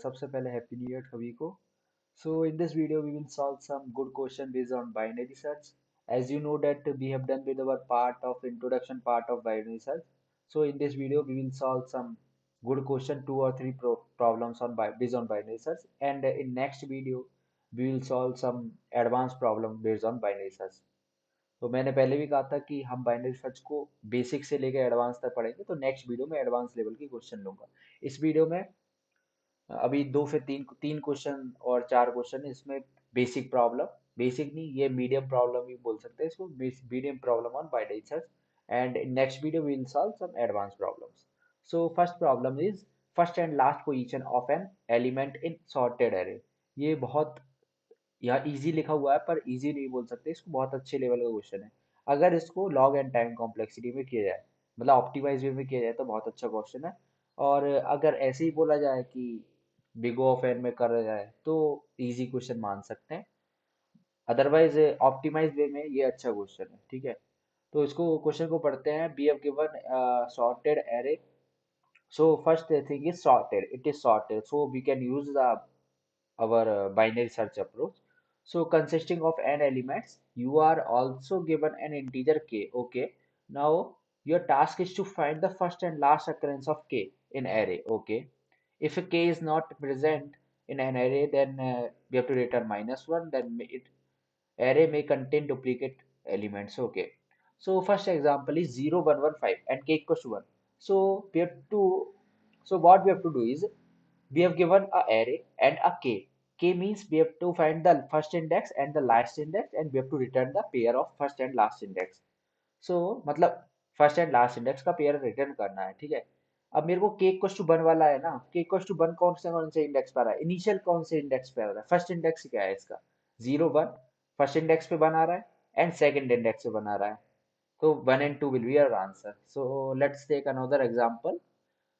सबसे पहले happy new year सभी को. So in this video we will solve some good question based on binary search. As you know that we have done with our part of introduction part of binary search. So in this video we will solve some good question, two or three problems on based on binary search, and in next video we will solve some advanced problem based on binary search. तो मैंने पहले भी कहा था कि हम binary search को basic से लेकर एडवांस तक पढ़ेंगे, तो नेक्स्ट वीडियो में एडवांस लेवल की क्वेश्चन लूंगा. इस वीडियो में अभी दो से तीन तीन क्वेश्चन और चार क्वेश्चन इसमें बेसिक प्रॉब्लम, बेसिक नहीं ये मीडियम प्रॉब्लम भी बोल सकते हैं इसको, medium problem on binary search. And in next video we will solve some advance problems. So first problem is first and last position of an element in sorted array. ये बहुत यहाँ easy लिखा हुआ है पर इजी नहीं बोल सकते इसको, बहुत अच्छे लेवल का क्वेश्चन है. अगर इसको लॉग एंड टाइम कॉम्प्लेक्सिटी में किया जाए, मतलब ऑप्टिमाइज वे में किया जाए, तो बहुत अच्छा क्वेश्चन है. और अगर ऐसे ही बोला जाए कि बिग ऑफ एन में करा जाए तो इजी क्वेश्चन मान सकते हैं. अदरवाइज ऑप्टिमाइज वे में ये अच्छा क्वेश्चन है. ठीक है, तो इसको क्वेश्चन को पढ़ते हैं. We have given sorted array. So first thing is sorted, it is sorted, so we can use the our binary search approach. So consisting of n elements, you are also given an integer k. Okay, now your task is to find the first and last occurrence of k in array. Okay, if k is not present in an array, then we have to return -1. Then it array may contain duplicate elements. Okay, so first example is 0 1 1 5 and k equals to 1. So we have to, so what we have to do is we have given a array and a k. K means we have to find the first index and the last index, and we have to return the pair of first and last index. So मतलब first and last index का pair return करना है. ठीक है, अब मेरे को के इक्वल्स टू वन वाला है ना, के इक्वल्स टू वन कौन से इंडेक्स पर है, इनिशियल कौन से इंडेक्स पे आ रहा है, फर्स्ट इंडेक्स क्या है इसका, 0 1. फर्स्ट इंडेक्स पे वन आ रहा है एंड सेकंड इंडेक्स पे वन आ रहा है, तो 1 and 2 will be our answer. So let's take another example.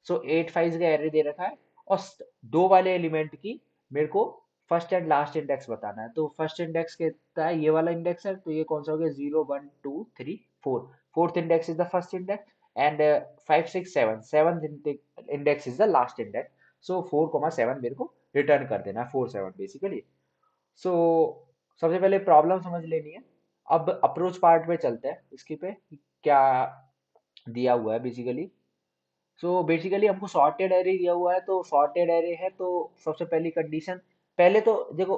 So 8 5 का एरे दे रखा है और दो वाले एलिमेंट की मेरे को फर्स्ट एंड लास्ट इंडेक्स बताना है. तो फर्स्ट इंडेक्स कहता है ये वाला इंडेक्स है, तो ये कौन सा हो गया, 0 1 2 3 4. Fourth index is the first index and 5 6 7 seventh index is the last index. So 4 7 मेरे को रिटर्न कर देना है, 4 7 बेसिकली. सो सबसे पहले प्रॉब्लम समझ लेनी है. अब अप्रोच पार्ट पे चलते हैं, इसकी पे क्या दिया हुआ है बेसिकली. सो बेसिकली हमको सॉर्टेड एरे दिया हुआ है, तो सॉर्टेड एरे है तो सबसे पहली कंडीशन, पहले तो देखो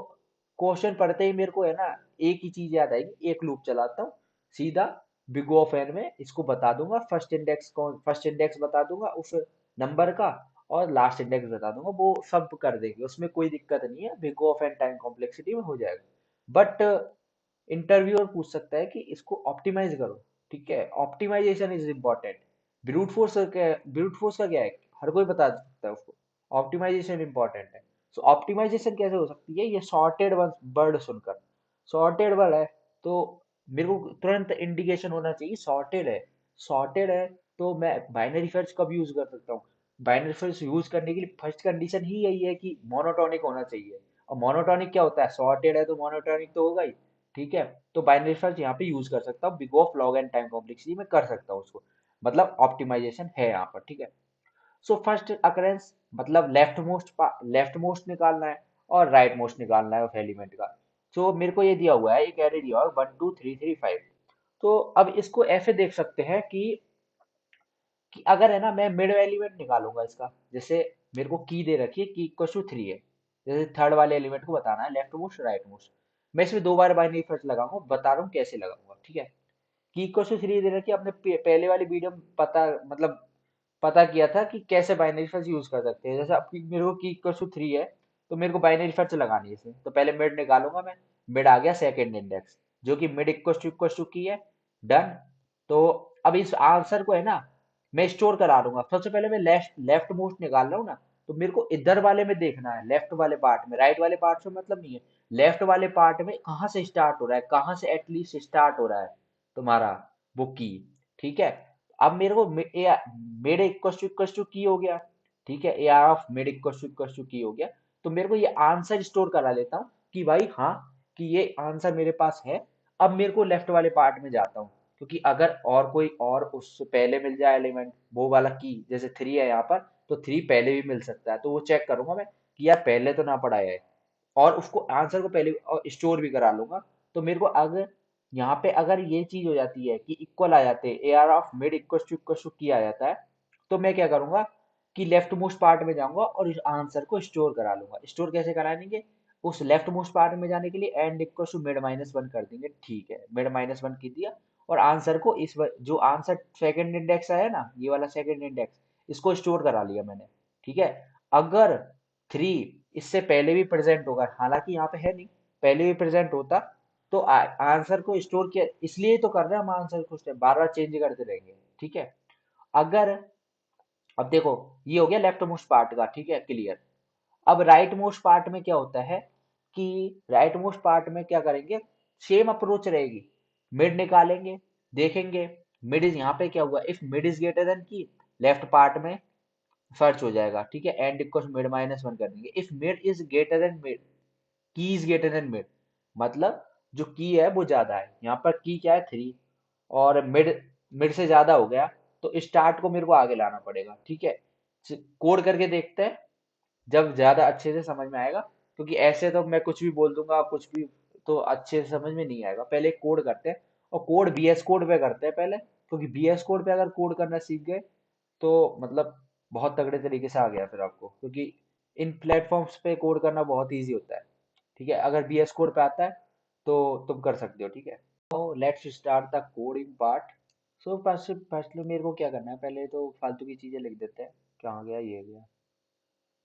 क्वेश्चन पढ़ते ही मेरे को है ना एक ही चीज याद आएगी, एक लूप चलाता हूँ सीधा बिग ऑफ एन में, इसको बता दूंगा फर्स्ट इंडेक्स कौन, फर्स्ट इंडेक्स बता दूंगा उस नंबर का, और लास्ट इंडेक्स बता दूंगा, वो सब कर देंगे, उसमें कोई दिक्कत नहीं है, big of n time complexity में हो जाएगा. बट इंटरव्यूअर पूछ सकता है कि इसको ऑप्टिमाइज करो. ठीक है, optimization is important. Brute force का क्या है, हर कोई बता सकता है उसको, ऑप्टिमाइजेशन इंपॉर्टेंट है. सो ऑप्टिमाइजेशन कैसे हो सकती है, ये सॉर्टेड वर्ड सुनकर, सॉर्टेड वर्ड है तो मेरे को तुरंत इंडिकेशन होना चाहिए सॉर्टेड है. सॉर्टेड है तो मैं बाइनरी सर्च कब यूज कर सकता हूँ, बाइनरी सर्च यूज करने के लिए फर्स्ट कंडीशन ही यही है कि मोनोटोनिक होना चाहिए. और मोनोटोनिक क्या होता है, सॉर्टेड है तो मोनोटोनिक तो होगा ही. ठीक है, तो बाइनरी सर्च यहाँ पे यूज कर सकता हूँ, big of log and time complexity में कर सकता हूँ उसको, मतलब ऑप्टिमाइजेशन है यहाँ पर. ठीक है, सो फर्स्ट अकरेंस मतलब लेफ्ट मोस्ट निकालना है और राइट मोस्ट निकालना है उस एलिमेंट का. सो मेरे को ये दिया हुआ है, एक एरे दिया हुआ है 1 2 3 3 5. तो अब इसको ऐसे देख सकते हैं कि अगर है ना मैं मिड एलिमेंट निकालूंगा इसका, जैसे मेरे को की दे रखी है की इक्वल टू 3 है, जैसे थर्ड वाले एलिमेंट को बताना है लेफ्ट मोस्ट राइट मोस्ट, मैं इसमें दो बार बाइनरी सर्च लगाऊंगा, बता रहा हूँ कैसे लगाऊंगा. ठीक है, की इक्वल टू 3 दे रखी है, आपने पहले वाली वीडियो में पता मतलब पता किया था कि कैसे बाइनरी सर्च यूज कर सकते हैं. जैसे आपकी मेरे को की इक्वल टू 3 है तो मेरे को बाइनरी सर्च लगानी है इसमें, तो पहले मिड निकालूंगा मैं, मिड आ गया सेकंड इंडेक्स जो कि मिड इक्वल टू की है, डन. तो अब इस आंसर को है ना मैं स्टोर करा दूंगा. सबसे पहले मैं लेफ्ट मोस्ट निकाल रहा हूँ ना, तो मेरे को इधर वाले में देखना है, लेफ्ट वाले पार्ट में, राइट वाले पार्ट से मतलब नहीं है, लेफ्ट वाले पार्ट में कहाँ से स्टार्ट हो रहा है, कहाँ से एटलीस्ट स्टार्ट हो रहा है तुम्हारा वो की. ठीक है, अब मेरे को मेड इक्वल टू की हो गया. ठीक है, A R of mid equal to key हो गया, तो मेरे को ये आंसर स्टोर करा लेता हूँ कि भाई हाँ कि ये आंसर मेरे पास है. अब मेरे को लेफ्ट वाले पार्ट में जाता हूँ, क्योंकि अगर और कोई और उससे पहले मिल जाए एलिमेंट वो वाला की, जैसे 3 है यहाँ पर, तो 3 पहले भी मिल सकता है, तो वो चेक करूंगा मैं कि यार पहले तो ना पढ़ाया है, और उसको आंसर को पहले और स्टोर भी करा लूंगा। तो मेरे को अगर यहाँ पे अगर ये चीज हो जाती है कि इक्वल आ जाते हैं, A R of mid equal to key आ जाता है, तो मैं क्या करूंगा कि लेफ्ट मोस्ट पार्ट में जाऊंगा और इस आंसर को स्टोर करा लूंगा। स्टोर कैसे करा लेंगे, उस लेफ्ट मोस्ट पार्ट में जाने के लिए end equal to mid minus one कर देंगे, ठीक है, मिड माइनस वन की दिया, और आंसर को जो आंसर सेकंड इंडेक्स आया ना, ये वाला सेकंड इंडेक्स, इसको स्टोर करा लिया मैंने, ठीक है। अगर थ्री इससे पहले भी प्रेजेंट होगा, हालांकि यहाँ पे है नहीं, पहले भी प्रेजेंट होता, तो आंसर को स्टोर किया, इसलिए तो कर रहे हैं हम आंसर को बार बार चेंज करते रहेंगे, ठीक है। अगर अब देखो, ये हो गया लेफ्ट मोस्ट पार्ट का, ठीक है, क्लियर। अब राइट मोस्ट पार्ट में क्या होता है कि राइट मोस्ट पार्ट में क्या करेंगे, सेम अप्रोच रहेगी, मिड निकालेंगे, देखेंगे मिड इज, यहाँ पे क्या हुआ, if mid is greater than की, लेफ्ट पार्ट में सर्च हो जाएगा, ठीक है, and equal mid minus one कर देंगे, if mid is greater then mid, की इज ग्रेटर देन मिड, मतलब जो की है वो ज्यादा है, यहाँ पर की क्या है, थ्री, और मिड मिड से ज्यादा हो गया, तो स्टार्ट को मेरे को आगे लाना पड़ेगा, ठीक है। कोड करके देखते हैं, जब ज्यादा अच्छे से समझ में आएगा, क्योंकि ऐसे तो मैं कुछ भी बोल दूंगा, कुछ भी, तो अच्छे से समझ में नहीं आएगा। पहले कोड करते हैं, और कोड बीएस कोड पे करते हैं पहले, क्योंकि बीएस कोड पे अगर कोड करना सीख गए तो मतलब बहुत तगड़े तरीके से आ गया फिर आपको, क्योंकि इन प्लेटफॉर्म्स पे कोड करना बहुत ईजी होता है, ठीक है। अगर बीएस कोड पे आता है तो तुम कर सकते हो, ठीक है। तो let's start the coding part. So first first मेरे को क्या करना है, पहले तो फालतू की चीजें लिख देते हैं, कहाँ गया, ये गया,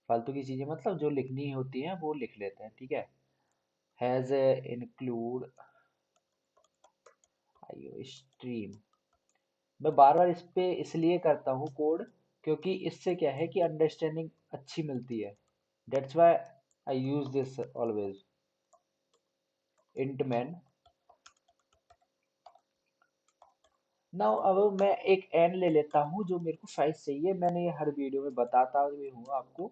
फालतू की चीजें मतलब जो लिखनी होती हैं वो लिख लेते हैं, ठीक है। हैज इंक्लूड आईओ स्ट्रीम, मैं बार बार इस पे इसलिए करता हूँ कोड, क्योंकि इससे क्या है कि अंडरस्टैंडिंग अच्छी मिलती है, that's why I use this always. Int man, now अब मैं एक एन ले लेता हूँ जो मेरे को साइज चाहिए, मैंने ये हर वीडियो में बताता भी हूँ आपको।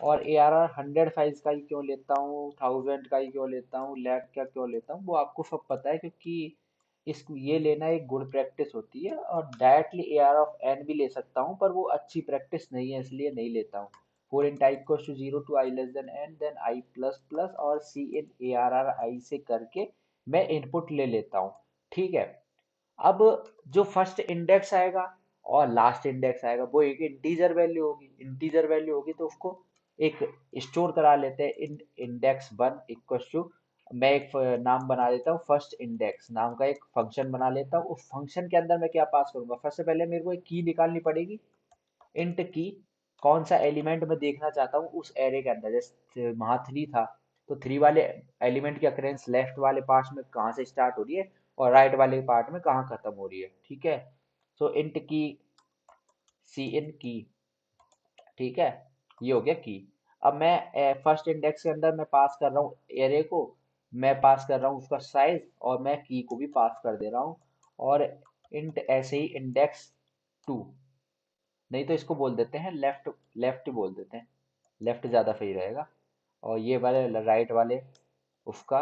और A R R hundred size का ही क्यों लेता हूँ, थाउजेंड का ही क्यों लेता हूँ, लैख का क्यों लेता हूँ, वो आपको सब पता है, क्योंकि इस ये लेना एक गुड प्रैक्टिस होती है। और directly A R of n भी ले सकता हूँ, पर वो अच्छी प्रैक्टिस नहीं है, इसलिए नहीं लेता हूँ। फोर इन टाइप को to zero to i less than N then I plus plus और C in A R are आई से करके मैं इनपुट ले लेता हूँ, ठीक है। अब जो फर्स्ट इंडेक्स आएगा और लास्ट इंडेक्स आएगा वो एक इंटीजर वैल्यू होगी, इंटीजर वैल्यू होगी तो उसको एक स्टोर करा लेते हैं, इन इंडेक्स वन इक्वल टू, मैं एक नाम बना देता हूँ फर्स्ट इंडेक्स नाम का, एक फंक्शन बना लेता हूँ। उस फंक्शन के अंदर मैं क्या पास करूंगा, फर्स्ट से पहले मेरे को एक की निकालनी पड़ेगी, इंट की, कौन सा एलिमेंट मैं देखना चाहता हूँ उस एरे के अंदर, जैसे वहां थ्री था, तो थ्री वाले एलिमेंट की अक्रेंस लेफ्ट वाले पार्ट में कहाँ से स्टार्ट हो रही है और राइट वाले पार्ट में कहाँ खत्म हो रही है, ठीक है। सो इंट की, सी इन की, ठीक है, ये हो गया की। अब मैं फर्स्ट इंडेक्स के अंदर मैं पास कर रहा हूँ एरे को, मैं पास कर रहा हूँ उसका साइज, और मैं की को भी पास कर दे रहा हूँ। और इंट ऐसे ही इंडेक्स टू, नहीं तो इसको बोल देते हैं लेफ्ट, लेफ्ट बोल देते हैं, लेफ्ट ज़्यादा सही रहेगा। और ये वाले राइट वाले, उसका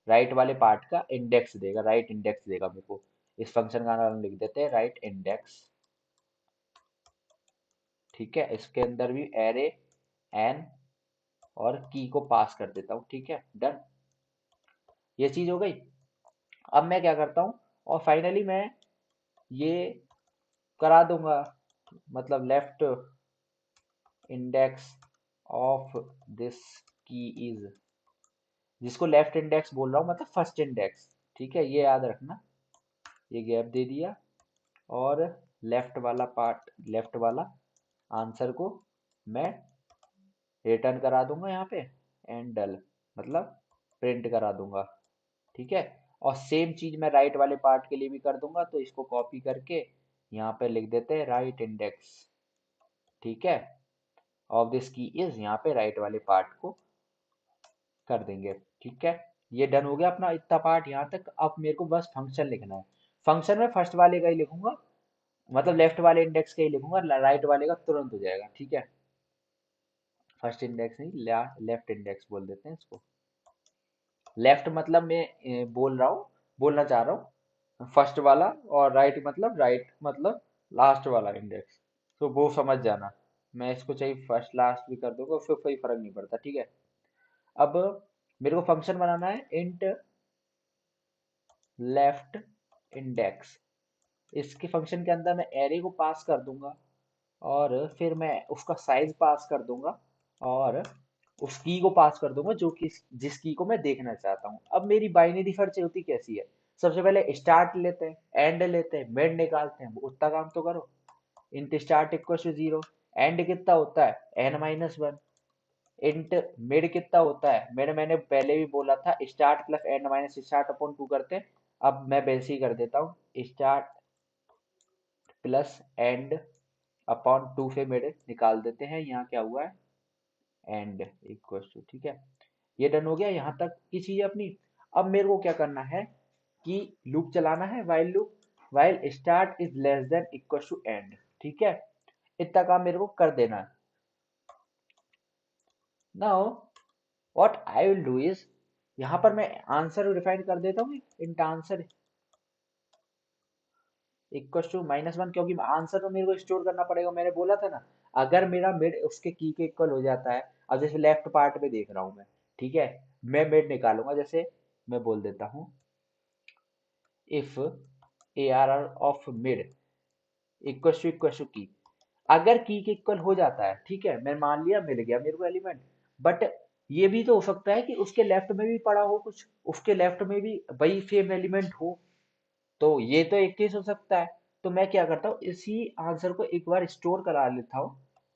राइट वाले पार्ट का इंडेक्स देगा, राइट इंडेक्स देगा मेरे को। इस फंक्शन का नाम लिख देते हैं राइट इंडेक्स, ठीक है। इसके अंदर भी एरे एन और की को पास कर देता हूँ, ठीक है, डन, ये चीज हो गई। अब मैं क्या करता हूँ, और फाइनली मैं ये करा दूंगा, मतलब लेफ्ट इंडेक्स ऑफ दिस की इज, जिसको लेफ्ट इंडेक्स बोल रहा हूँ मतलब फर्स्ट इंडेक्स, ठीक है, ये याद रखना। ये गैप दे दिया, और लेफ्ट वाला पार्ट, लेफ्ट वाला आंसर को मैं रिटर्न करा दूंगा यहाँ पे, एंड डल, मतलब प्रिंट करा दूंगा, ठीक है। और सेम चीज मैं राइट वाले पार्ट के लिए भी कर दूंगा, तो इसको कॉपी करके यहाँ पे लिख देते हैं राइट इंडेक्स, ठीक है, ऑफ दिस की इज, यहाँ पे राइट वाले पार्ट को कर देंगे, ठीक है। ये डन हो गया अपना इतना पार्ट यहाँ तक। अब मेरे को बस फंक्शन लिखना है, फंक्शन में फर्स्ट वाले का ही लिखूंगा, मतलब लेफ्ट वाले इंडेक्स का ही लिखूंगा, राइट वाले का तुरंत हो जाएगा, ठीक है। फर्स्ट इंडेक्स नहीं, लेफ्ट इंडेक्स बोल देते हैं इसको। लेफ्ट मतलब मैं बोल रहा हूँ, बोलना चाह रहा हूँ फर्स्ट वाला, और राइट मतलब लास्ट वाला इंडेक्स, तो वो समझ जाना। मैं इसको चाहिए फर्स्ट लास्ट भी कर दूंगा, फिर कोई फर्क नहीं पड़ता, ठीक है। अब मेरे को फंक्शन बनाना है इंट लेफ्ट इंडेक्स। इसके फंक्शन के अंदर मैं एरे को पास कर दूंगा, और फिर मैं उसका साइज पास कर दूंगा, और उस की को पास कर दूंगा जो कि जिस की को मैं देखना चाहता हूँ। अब मेरी बाइनरी सर्च होती कैसी है, सबसे पहले स्टार्ट लेते हैं, एंड लेते हैं, मिड निकालते हैं, उतना काम तो करो। Int start equal to 0, end कितना होता है n-1, इंट मिड कितना होता है, मिड मैंने पहले भी बोला था start plus and minus start upon 2 करते हैं। अब मैं वैसे ही कर देता हूँ, स्टार्ट प्लस एंड अपॉन 2 से मिड निकाल देते हैं, यहाँ क्या हुआ है एंड इक्वल टू, ठीक है। ये डन हो गया यहाँ तक की चीज अपनी। अब मेरे को क्या करना है कि लूप चलाना है, while loop, while start is less than equal to end, ठीक है। इतना काम मेरे को कर देना है। Now what I will do is, यहाँ पर मैं आंसर डिफाइन कर देता हूँ, इंट आंसर इक्वल टू -1, क्योंकि आंसर तो मेरे को स्टोर करना पड़ेगा, मैंने बोला था ना। अगर मेरा मिड उसके की के इक्वल हो जाता है, अब जैसे लेफ्ट पार्ट में देख रहा हूँ मैं, ठीक है, मैं मिड निकालूंगा, जैसे मैं बोल देता हूँ if A R R of mid equal to key. अगर की के इक्वल हो जाता है, ठीक है, मैं मान लिया मिल गया मेरे को एलिमेंट, बट ये भी तो हो सकता है कि उसके लेफ्ट में भी पड़ा हो कुछ, उसके लेफ्ट में भी वही सेम एलिमेंट हो, तो ये तो एक केस हो सकता है। तो मैं क्या करता हूँ, इसी आंसर को एक बार स्टोर करा लेता हूँ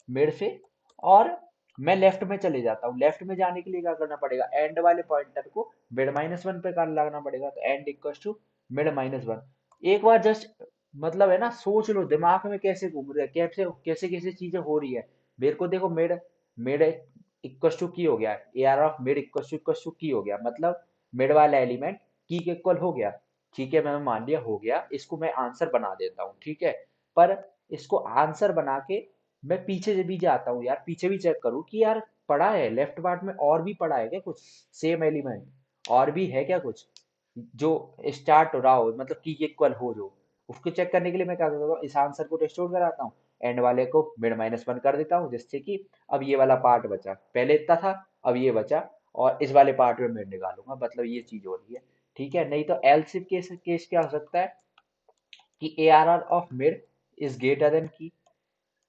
मेड से, और मैं लेफ्ट में चले जाता हूँ। लेफ्ट में जाने के लिए क्या करना पड़ेगा, एंड वाले पॉइंटर को मिड-1 पे कर लगाना पड़ेगा, तो एंड इक्वल टू मिड-1। एक बार जस्ट मतलब है ना, सोच लो दिमाग में कैसे घूम रहा है, कैसे कैसे कैसे चीजें हो रही है। मेरे को देखो mid mid equal to key हो गया, A R of mid equal to key हो गया, मतलब मिड वाला एलिमेंट की के इक्वल हो गया, ठीक है। मैं मान लिया हो गया, इसको मैं आंसर बना देता हूँ, ठीक है। पर इसको आंसर बना के मैं पीछे से भी जाता हूँ यार, पीछे भी चेक करूँ कि यार पड़ा है लेफ्ट पार्ट में, और भी पड़ा है क्या कुछ सेम एलिमेंट, और भी है क्या कुछ जो स्टार्ट हो रहा हो, मतलब की इक्वल हो जो। उसको चेक करने के लिए मैं क्या करता हूँ, इस आंसर को स्टोर कराता हूँ, एंड वाले को मिड-1 कर देता हूँ, जिससे कि अब ये वाला पार्ट बचा, पहले इतना था, अब ये बचा, और इस वाले पार्ट में मिड निकालूंगा, मतलब ये चीज हो रही है, ठीक है। नहीं तो एल्स केस केस क्या हो सकता है कि A R R of mid is greater than key.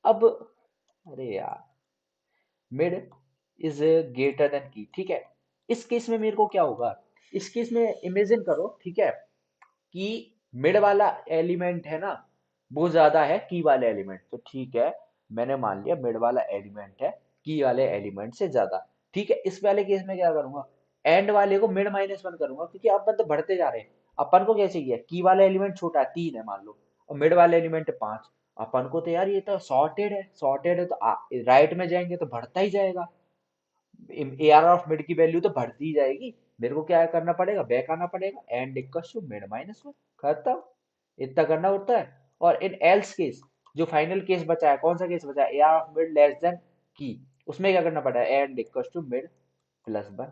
अब अरे यार, मिड इज ग्रेटर देन की, ठीक है। इस केस में मेरे को क्या होगा, इस केस में इमेजिन करो, ठीक है, कि मिड वाला एलिमेंट है ना, वो ज्यादा है की वाले एलिमेंट, तो ठीक है, मैंने मान लिया मिड वाला एलिमेंट है की वाले एलिमेंट से ज्यादा, ठीक है। इस वाले केस में क्या करूंगा, एंड वाले को मिड-1 करूंगा, क्योंकि अब मतलब बढ़ते जा रहे हैं। अपन को कैसे किया, की वाला एलिमेंट छोटा है 3 है मान लो, और मिड वाला एलिमेंट है 5। अपन को तो यार ये तो सॉर्टेड है, सॉर्टेड है, तो राइट में जाएंगे तो बढ़ता ही जाएगा, ए आर ऑफ मिड की वैल्यू तो बढ़ती ही जाएगी। मेरे को क्या करना पड़ेगा, बैक आना पड़ेगा, एंड इक्वल टू मिड-1, खत्म। इतना करना होता है। और इन एल्स केस, जो फाइनल केस बचा है, कौन सा केस बचा है, A R of mid less than की, उसमें क्या करना पड़ा है, एंड इक्वल टू मिड+1,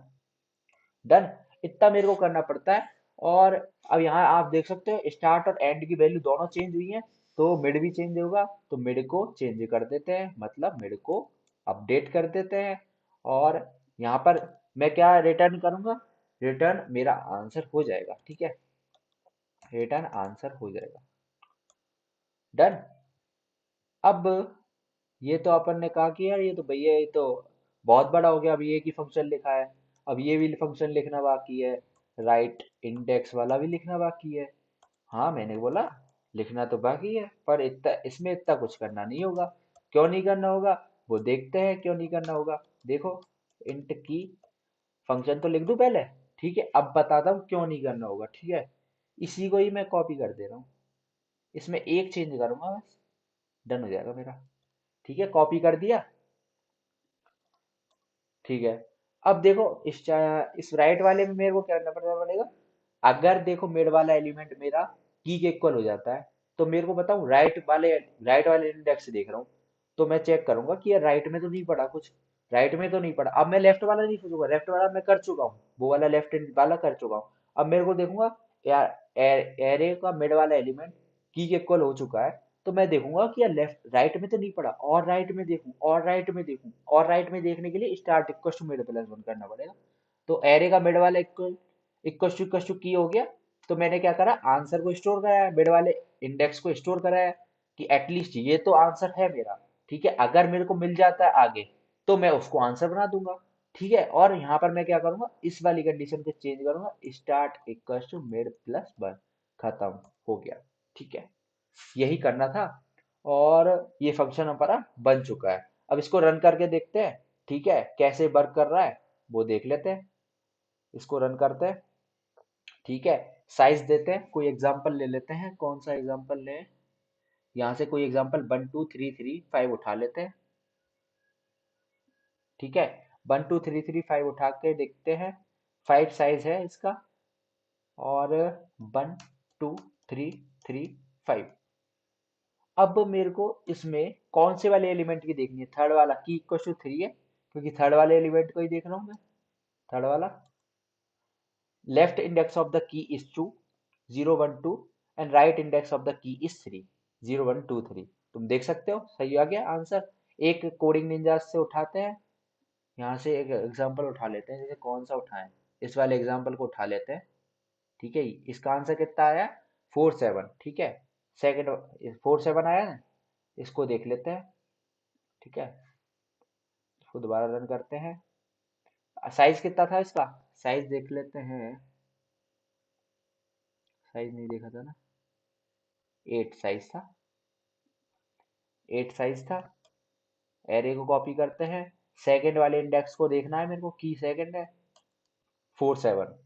डन। इतना मेरे को करना पड़ता है। और अब यहाँ आप देख सकते हो स्टार्ट और एंड की वैल्यू दोनों चेंज हुई है, तो मिड भी चेंज होगा, तो मिड को चेंज कर देते हैं, मतलब मिड को अपडेट कर देते हैं। और यहाँ पर मैं क्या रिटर्न करूंगा, रिटर्न मेरा आंसर हो जाएगा, ठीक है, रिटर्न आंसर हो जाएगा, डन। अब ये तो अपन ने कहा कि यार ये तो भैया ये तो बहुत बड़ा हो गया, अब ये की फंक्शन लिखा है, अब ये भी फंक्शन लिखना बाकी है, राइट इंडेक्स वाला भी लिखना बाकी है। हाँ मैंने बोला लिखना तो बाकी है, पर इतना इसमें इतना कुछ करना नहीं होगा। क्यों नहीं करना होगा, वो देखते हैं क्यों नहीं करना होगा। देखो इंट की फंक्शन तो लिख दूं पहले, ठीक है, अब बताता हूँ क्यों नहीं करना होगा, ठीक है। इसी को ही मैं कॉपी कर दे रहा हूँ, इसमें एक चेंज करूंगा बस, डन हो जाएगा मेरा, ठीक है, कॉपी कर दिया, ठीक है। अब देखो इस राइट वाले में मेरे को क्या करना पड़ेगा, अगर देखो मिड वाला एलिमेंट मेरा की के इक्वल हो जाता है, तो मेरे को बताऊं राइट वाले इंडेक्स से देख रहा हूँ, तो मैं चेक करूंगा कि यार राइट में तो नहीं पड़ा कुछ, राइट में तो नहीं पड़ा। अब मैं लेफ्ट वाला नहीं सोचूंगा, लेफ्ट वाला मैं कर चुका हूँ, वो वाला लेफ्ट वाला कर चुका हूँ। अब मेरे को देखूंगा यार एरे का मिड वाला एलिमेंट की के इक्वल हो चुका है, तो मैं देखूंगा कि यार लेफ्ट राइट में तो नहीं पड़ा, और राइट में देखूं, और राइट में देखूं, और राइट में देखने के लिए start equal to mid plus one करना पड़ेगा। तो एरे का मिड वाला इक्वल टू की हो गया। तो मैंने क्या करा, आंसर को स्टोर कराया, मिड वाले इंडेक्स को स्टोर कराया कि एटलीस्ट ये तो आंसर है मेरा। ठीक है, अगर मेरे को मिल जाता है आगे तो मैं उसको आंसर बना दूंगा। ठीक है, और यहाँ पर मैं क्या करूंगा, इस वाली कंडीशन को चेंज करूंगा, start equal to mid plus one, खत्म हो गया। ठीक है, यही करना था, और ये फंक्शन हमारा बन चुका है। अब इसको रन करके देखते हैं, ठीक है, कैसे वर्क कर रहा है वो देख लेते हैं। इसको रन करते हैं, ठीक है, साइज देते हैं, कोई एग्जांपल ले लेते हैं, कौन सा एग्जांपल लें, यहाँ से कोई एग्जांपल 1 2 3 3 5 उठा लेते हैं। ठीक है, 1 2 3 3 5 उठा के देखते हैं, 5 साइज है इसका, और 1 2 3 3 5। अब मेरे को इसमें कौन से वाले एलिमेंट की देखनी है, थर्ड वाला की इक्वल टू थ्री है, क्योंकि थर्ड वाले एलिमेंट को ही देख रहा हूँ मैं। थर्ड वाला, left index of the key is 2 0 1 2, and right index of the key is 3 0 1 2 3। तुम देख सकते हो सही आ गया आंसर। एक कोडिंग निंजा से उठाते हैं, यहाँ से एक एग्जांपल उठा लेते हैं, जैसे कौन सा उठाएं, इस वाले एग्जांपल को उठा लेते हैं। ठीक है, इसका आंसर कितना आया, 4 7। ठीक है, सेकंड 4 7 आया ना, इसको देख लेते हैं। ठीक है, इसको दोबारा रन करते हैं। साइज कितना था इसका, साइज देख लेते हैं, साइज नहीं देखा था ना, 8 साइज था, 8 साइज था। एरे को कॉपी करते हैं, सेकंड वाले इंडेक्स को देखना है मेरे को, की सेकंड है 4 7,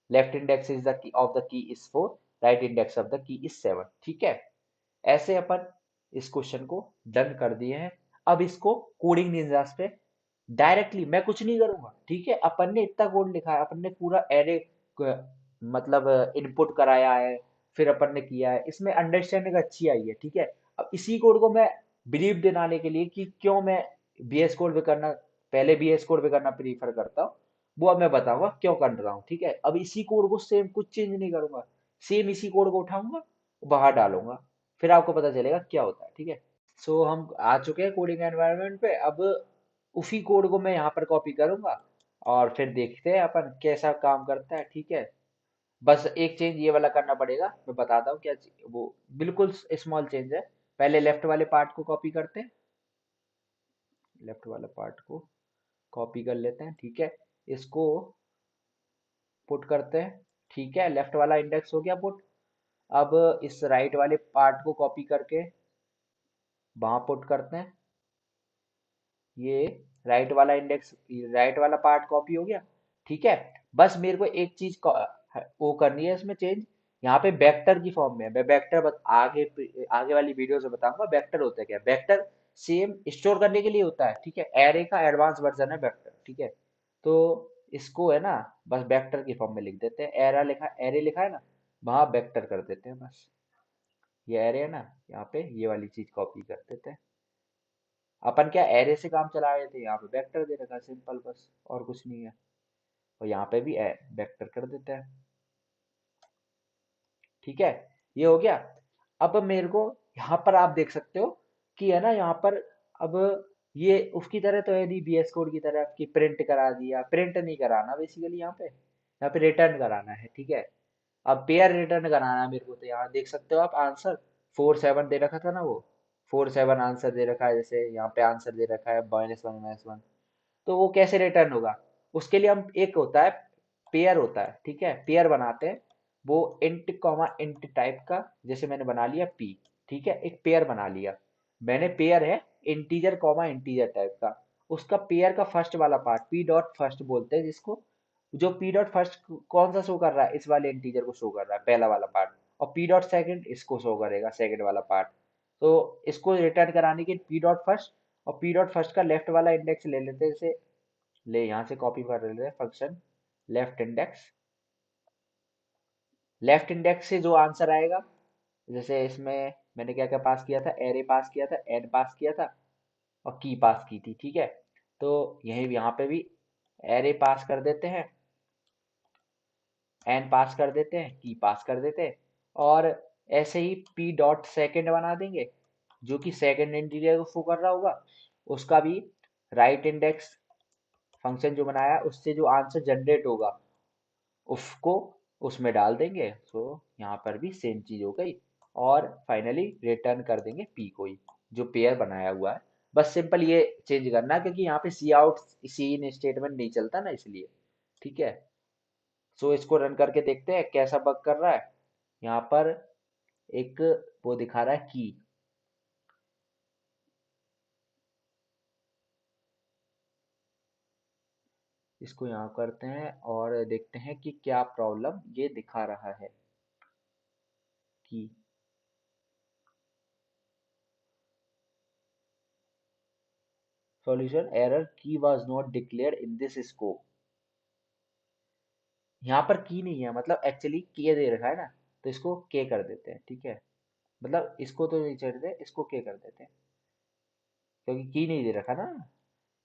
left index is the key of the key is 4, right index of the key is 7। ठीक है, ऐसे अपन इस क्वेश्चन को डन कर दिए हैं। अब इसको कोडिंग निंजास पे डायरेक्टली मैं कुछ नहीं करूंगा। ठीक है, अपन ने इतना कोड लिखा है, अपन ने पूरा एरे मतलब इनपुट कराया है, फिर अपन ने किया है, इसमें अंडरस्टैंडिंग अच्छी आई है। ठीक है, अब इसी कोड को मैं बिलीव दिलाने के लिए कि क्यों मैं बीएस कोड पे करना, पहले बीएस कोड पे करना प्रीफर करता हूँ, वो अब मैं बताऊंगा क्यों कर रहा हूँ। ठीक है, अब इसी कोड को सेम कुछ चेंज नहीं करूंगा, सेम इसी कोड को उठाऊंगा, बाहर डालूंगा, फिर आपको पता चलेगा क्या होता है। ठीक है, सो हम आ चुके हैं कोडिंग एनवायरनमेंट पे। अब उसी कोड को मैं यहाँ पर कॉपी करूंगा, और फिर देखते हैं अपन कैसा काम करता है। ठीक है, बस एक चेंज ये वाला करना पड़ेगा, मैं बताता हूँ क्या वो बिल्कुल स्मॉल चेंज है। पहले लेफ्ट वाले पार्ट को कॉपी करते हैं, लेफ्ट वाले पार्ट को कॉपी कर लेते हैं। ठीक है, इसको पुट करते हैं। ठीक है, लेफ्ट वाला इंडेक्स हो गया पुट। अब इस राइट वाले पार्ट को कॉपी करके वहां पुट करते हैं, ये राइट वाला इंडेक्स, राइट वाला पार्ट कॉपी हो गया। ठीक है, बस मेरे को एक चीज वो करनी है इसमें चेंज, यहाँ पे वेक्टर की फॉर्म में है। मैं वेक्टर आगे वाली वीडियो से बताऊंगा वेक्टर होता है क्या। वेक्टर सेम स्टोर करने के लिए होता है। ठीक है, एरे का एडवांस वर्जन है वेक्टर। ठीक है, तो इसको है ना, बस वेक्टर की फॉर्म में लिख देते हैं, एरे लिखा है ना, वहां वेक्टर कर देते हैं बस। ये एरे है ना, यहाँ पे ये वाली चीज कॉपी कर देते हैं। अपन क्या एरे से काम चला रहे थे, यहाँ पे वेक्टर दे रखा है सिंपल, बस और कुछ नहीं है। और यहाँ पे भी वेक्टर कर देते हैं। ठीक है, ये हो गया। अब मेरे को यहाँ पर आप देख सकते हो कि है ना, यहाँ पर अब ये उसकी तरह तो है नहीं, बीएस कोड की तरह कि प्रिंट करा दिया, प्रिंट नहीं कराना बेसिकली, यहाँ पे रिटर्न कराना है। ठीक है, अब पेयर रिटर्न कराना है मेरे को, तो यहाँ देख सकते हो आप आंसर 4 7 दे रखा था ना, वो 4 7 आंसर दे रखा है, जैसे यहाँ पे आंसर दे रखा है -1 -1। तो वो कैसे रिटर्न होगा, उसके लिए हम एक होता है पेयर होता है। ठीक है, पेयर बनाते हैं, वो इंट कॉमा इंट टाइप का, जैसे मैंने बना लिया पी। ठीक है, एक पेयर बना लिया मैंने, पेयर है इंटीजर कॉमा इंटीजर टाइप का। उसका पेयर का फर्स्ट वाला पार्ट पी डॉट फर्स्ट बोलते हैं जिसको, जो पी डॉट फर्स्ट कौन सा शो कर रहा है, इस वाले इंटीजर को शो कर रहा है पहला वाला पार्ट, और पी डॉट सेकेंड इसको शो करेगा सेकेंड वाला पार्ट। तो इसको रिटर्न कराने के पी डॉट फर्स्ट, और पी डॉट फर्स्ट का लेफ्ट वाला इंडेक्स ले लेते हैं, जैसे ले यहाँ से कॉपी कर लेते हैं function left index. Left index से जो आंसर आएगा, जैसे इसमें मैंने क्या क्या पास किया था, एरे पास किया था, एड पास किया था, और की पास की थी। ठीक है, तो यही यहाँ पे भी एरे पास कर देते हैं, एन पास कर देते हैं, की पास कर देते हैं, और ऐसे ही पी डॉट सेकेंड बना देंगे। जो कि सेकंड इंटीजर को शो कर रहा होगा, उसका भी राइट इंडेक्स फंक्शन जो बनाया उससे जो आंसर जनरेट होगा उसको उसमें डाल देंगे। सो यहाँ पर भी सेम चीज हो गई, और फाइनली रिटर्न कर देंगे पी को ही, जो पेयर बनाया हुआ है। बस सिंपल ये चेंज करना, क्योंकि यहाँ पे सी आउट सी इन स्टेटमेंट नहीं चलता ना, इसलिए। ठीक है। सो इसको रन करके देखते हैं कैसा बग कर रहा है। यहाँ पर एक वो दिखा रहा है की। इसको यहाँ करते हैं और देखते हैं कि क्या प्रॉब्लम ये दिखा रहा है। की सॉल्यूशन एरर की was not declared in this scope. यहाँ पर की नहीं है, मतलब एक्चुअली के दे रखा है ना, तो इसको के कर देते हैं। ठीक है, मतलब इसको तो नहीं चढ़ते, इसको के कर देते हैं, क्योंकि की नहीं दे रखा ना,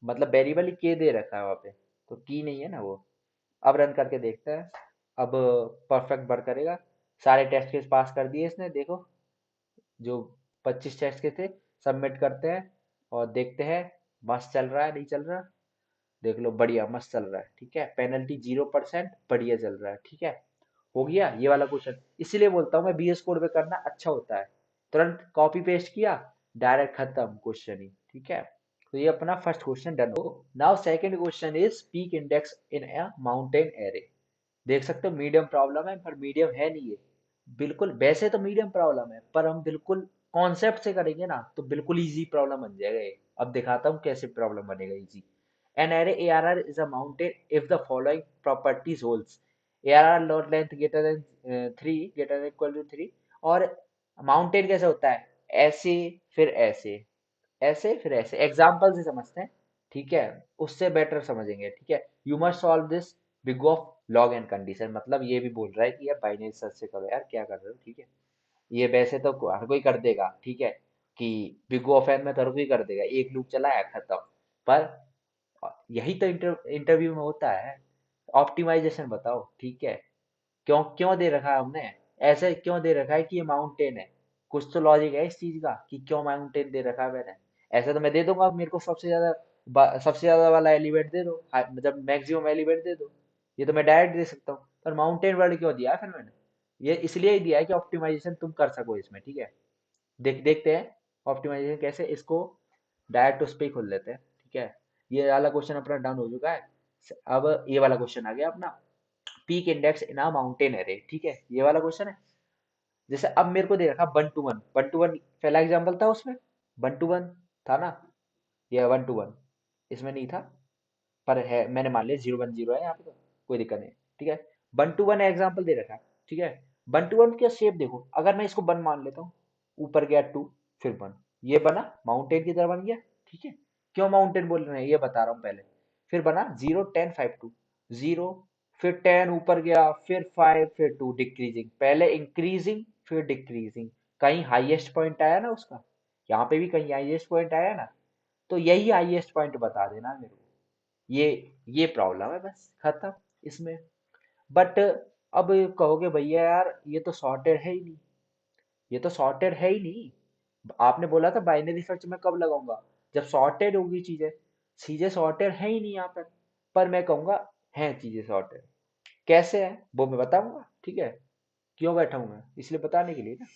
मतलब वेरिएबल ही के दे रखा है वहाँ पे, तो की नहीं है ना वो। अब रन करके देखते हैं। अब परफेक्ट वर्क करेगा। सारे टेस्ट केस पास कर दिए इसने, देखो जो 25 टेस्ट के थे। सबमिट करते हैं और देखते हैं मस्त चल रहा है नहीं चल रहा। देख लो, बढ़िया मस्त चल रहा है। ठीक है, पेनल्टी 0%, बढ़िया चल रहा है। ठीक है, हो गया ये वाला क्वेश्चन। इसीलिए बोलता हूँ मैं, बीएस कोड पे करना अच्छा होता है। तुरंत कॉपी पेस्ट किया, डायरेक्ट खत्म क्वेश्चन ही। ठीक है, तो ये अपना फर्स्ट क्वेश्चन डन हो। Now second question is peak index in a mountain array. देख सकते हो मीडियम प्रॉब्लम है, पर मीडियम है नहीं ये। बिल्कुल वैसे तो मीडियम प्रॉब्लम है, पर हम बिल्कुल कॉन्सेप्ट से करेंगे ना तो बिल्कुल इजी प्रॉब्लम बन जाएगा ये। अब दिखाता हूँ कैसे प्रॉब्लम बनेगा easy. An array ARR is a mounted if the following properties holds. ARR load length greater than 3 greater than equal to 3। और माउंटेन कैसे होता है, ऐसे फिर ऐसे, ऐसे फिर ऐसे। एग्जाम्पल से समझते हैं। ठीक है, उससे बेटर समझेंगे। ठीक है, you must solve this big of log and condition. मतलब ये भी बोल रहा है कि यार बाइनरी सर्च से करो, यार क्या कर रहे हो। ठीक है, ये वैसे तो हर कोई कर देगा। ठीक है, कि बिग ऑफ एन में तो हर कोई कर देगा, एक लूप चलाया खत्म। पर यही तो इंटरव्यू में होता है। ऑप्टिमाइजेशन बताओ। ठीक है, क्यों क्यों दे रखा है हमने, ऐसे क्यों दे रखा है कि ये माउंटेन है। कुछ तो लॉजिक है इस चीज का कि क्यों माउंटेन दे रखा है मैंने। ऐसे तो मैं दे दूंगा मेरे को सबसे ज्यादा वाला एलिमेंट दे दो, मतलब मैक्सिमम एलिमेंट दे दो। ये तो मैं डायरेक्ट दे सकता हूँ, पर माउंटेन वर्ड क्यों दिया है फिर मैंने। ये इसलिए ही दिया है कि ऑप्टिमाइजेशन तुम कर सको इसमें। ठीक है, देखते हैं ऑप्टिमाइजेशन कैसे। इसको डायरेक्ट उस पे ही खोल लेते हैं। ठीक है, ये वाला क्वेश्चन अपना डन हो चुका है। अब ये वाला क्वेश्चन आ गया अपना, पीक इंडेक्स इन अ माउंटेन एरे। ठीक है, ये वाला क्वेश्चन है। जैसे अब मेरे को दे रखा 1 to 1, 1 to 1 पहला एग्जाम्पल था उसमें, 1 to 1 था ना, ये 1 to 1 इसमें नहीं था, पर है मैंने मान लिया 0 1 0 है यहाँ पे, तो कोई दिक्कत नहीं। ठीक है, 1 to 1 एग्जाम्पल दे रखा है। ठीक है, 1 to 1 का शेप देखो, अगर मैं इसको 1 मान लेता हूँ, ऊपर गया 2 फिर 1, ये बना माउंटेन की तरह बन गया। ठीक है, क्यों माउंटेन बोल रहे हैं ये बता रहा हूँ पहले। फिर बना 0 10 5 2, 0 फिर 10 ऊपर गया, फिर 5 फिर 2, डिक्रीजिंग, पहले इंक्रीजिंग फिर डिक्रीजिंग। कहीं हाईएस्ट पॉइंट आया ना उसका, यहाँ पे भी कहीं हाईएस्ट पॉइंट आया ना, तो यही हाईएस्ट पॉइंट बता देना मेरे को। ये ये प्रॉब्लम है, बस खत्म इसमें। बट अब कहोगे भैया यार ये तो सॉर्टेड है ही नहीं, ये तो सॉर्टेड है ही नहीं। आपने बोला था बाइनरी सर्च में कब लगाऊंगा, जब सॉर्टेड होगी चीजें। चीजें सॉर्टेड है ही नहीं यहाँ पर मैं कहूंगा है चीजें सॉर्टेड। कैसे है वो मैं बताऊंगा। ठीक है, क्यों बैठा हूं मैं, इसलिए बताने के लिए ना।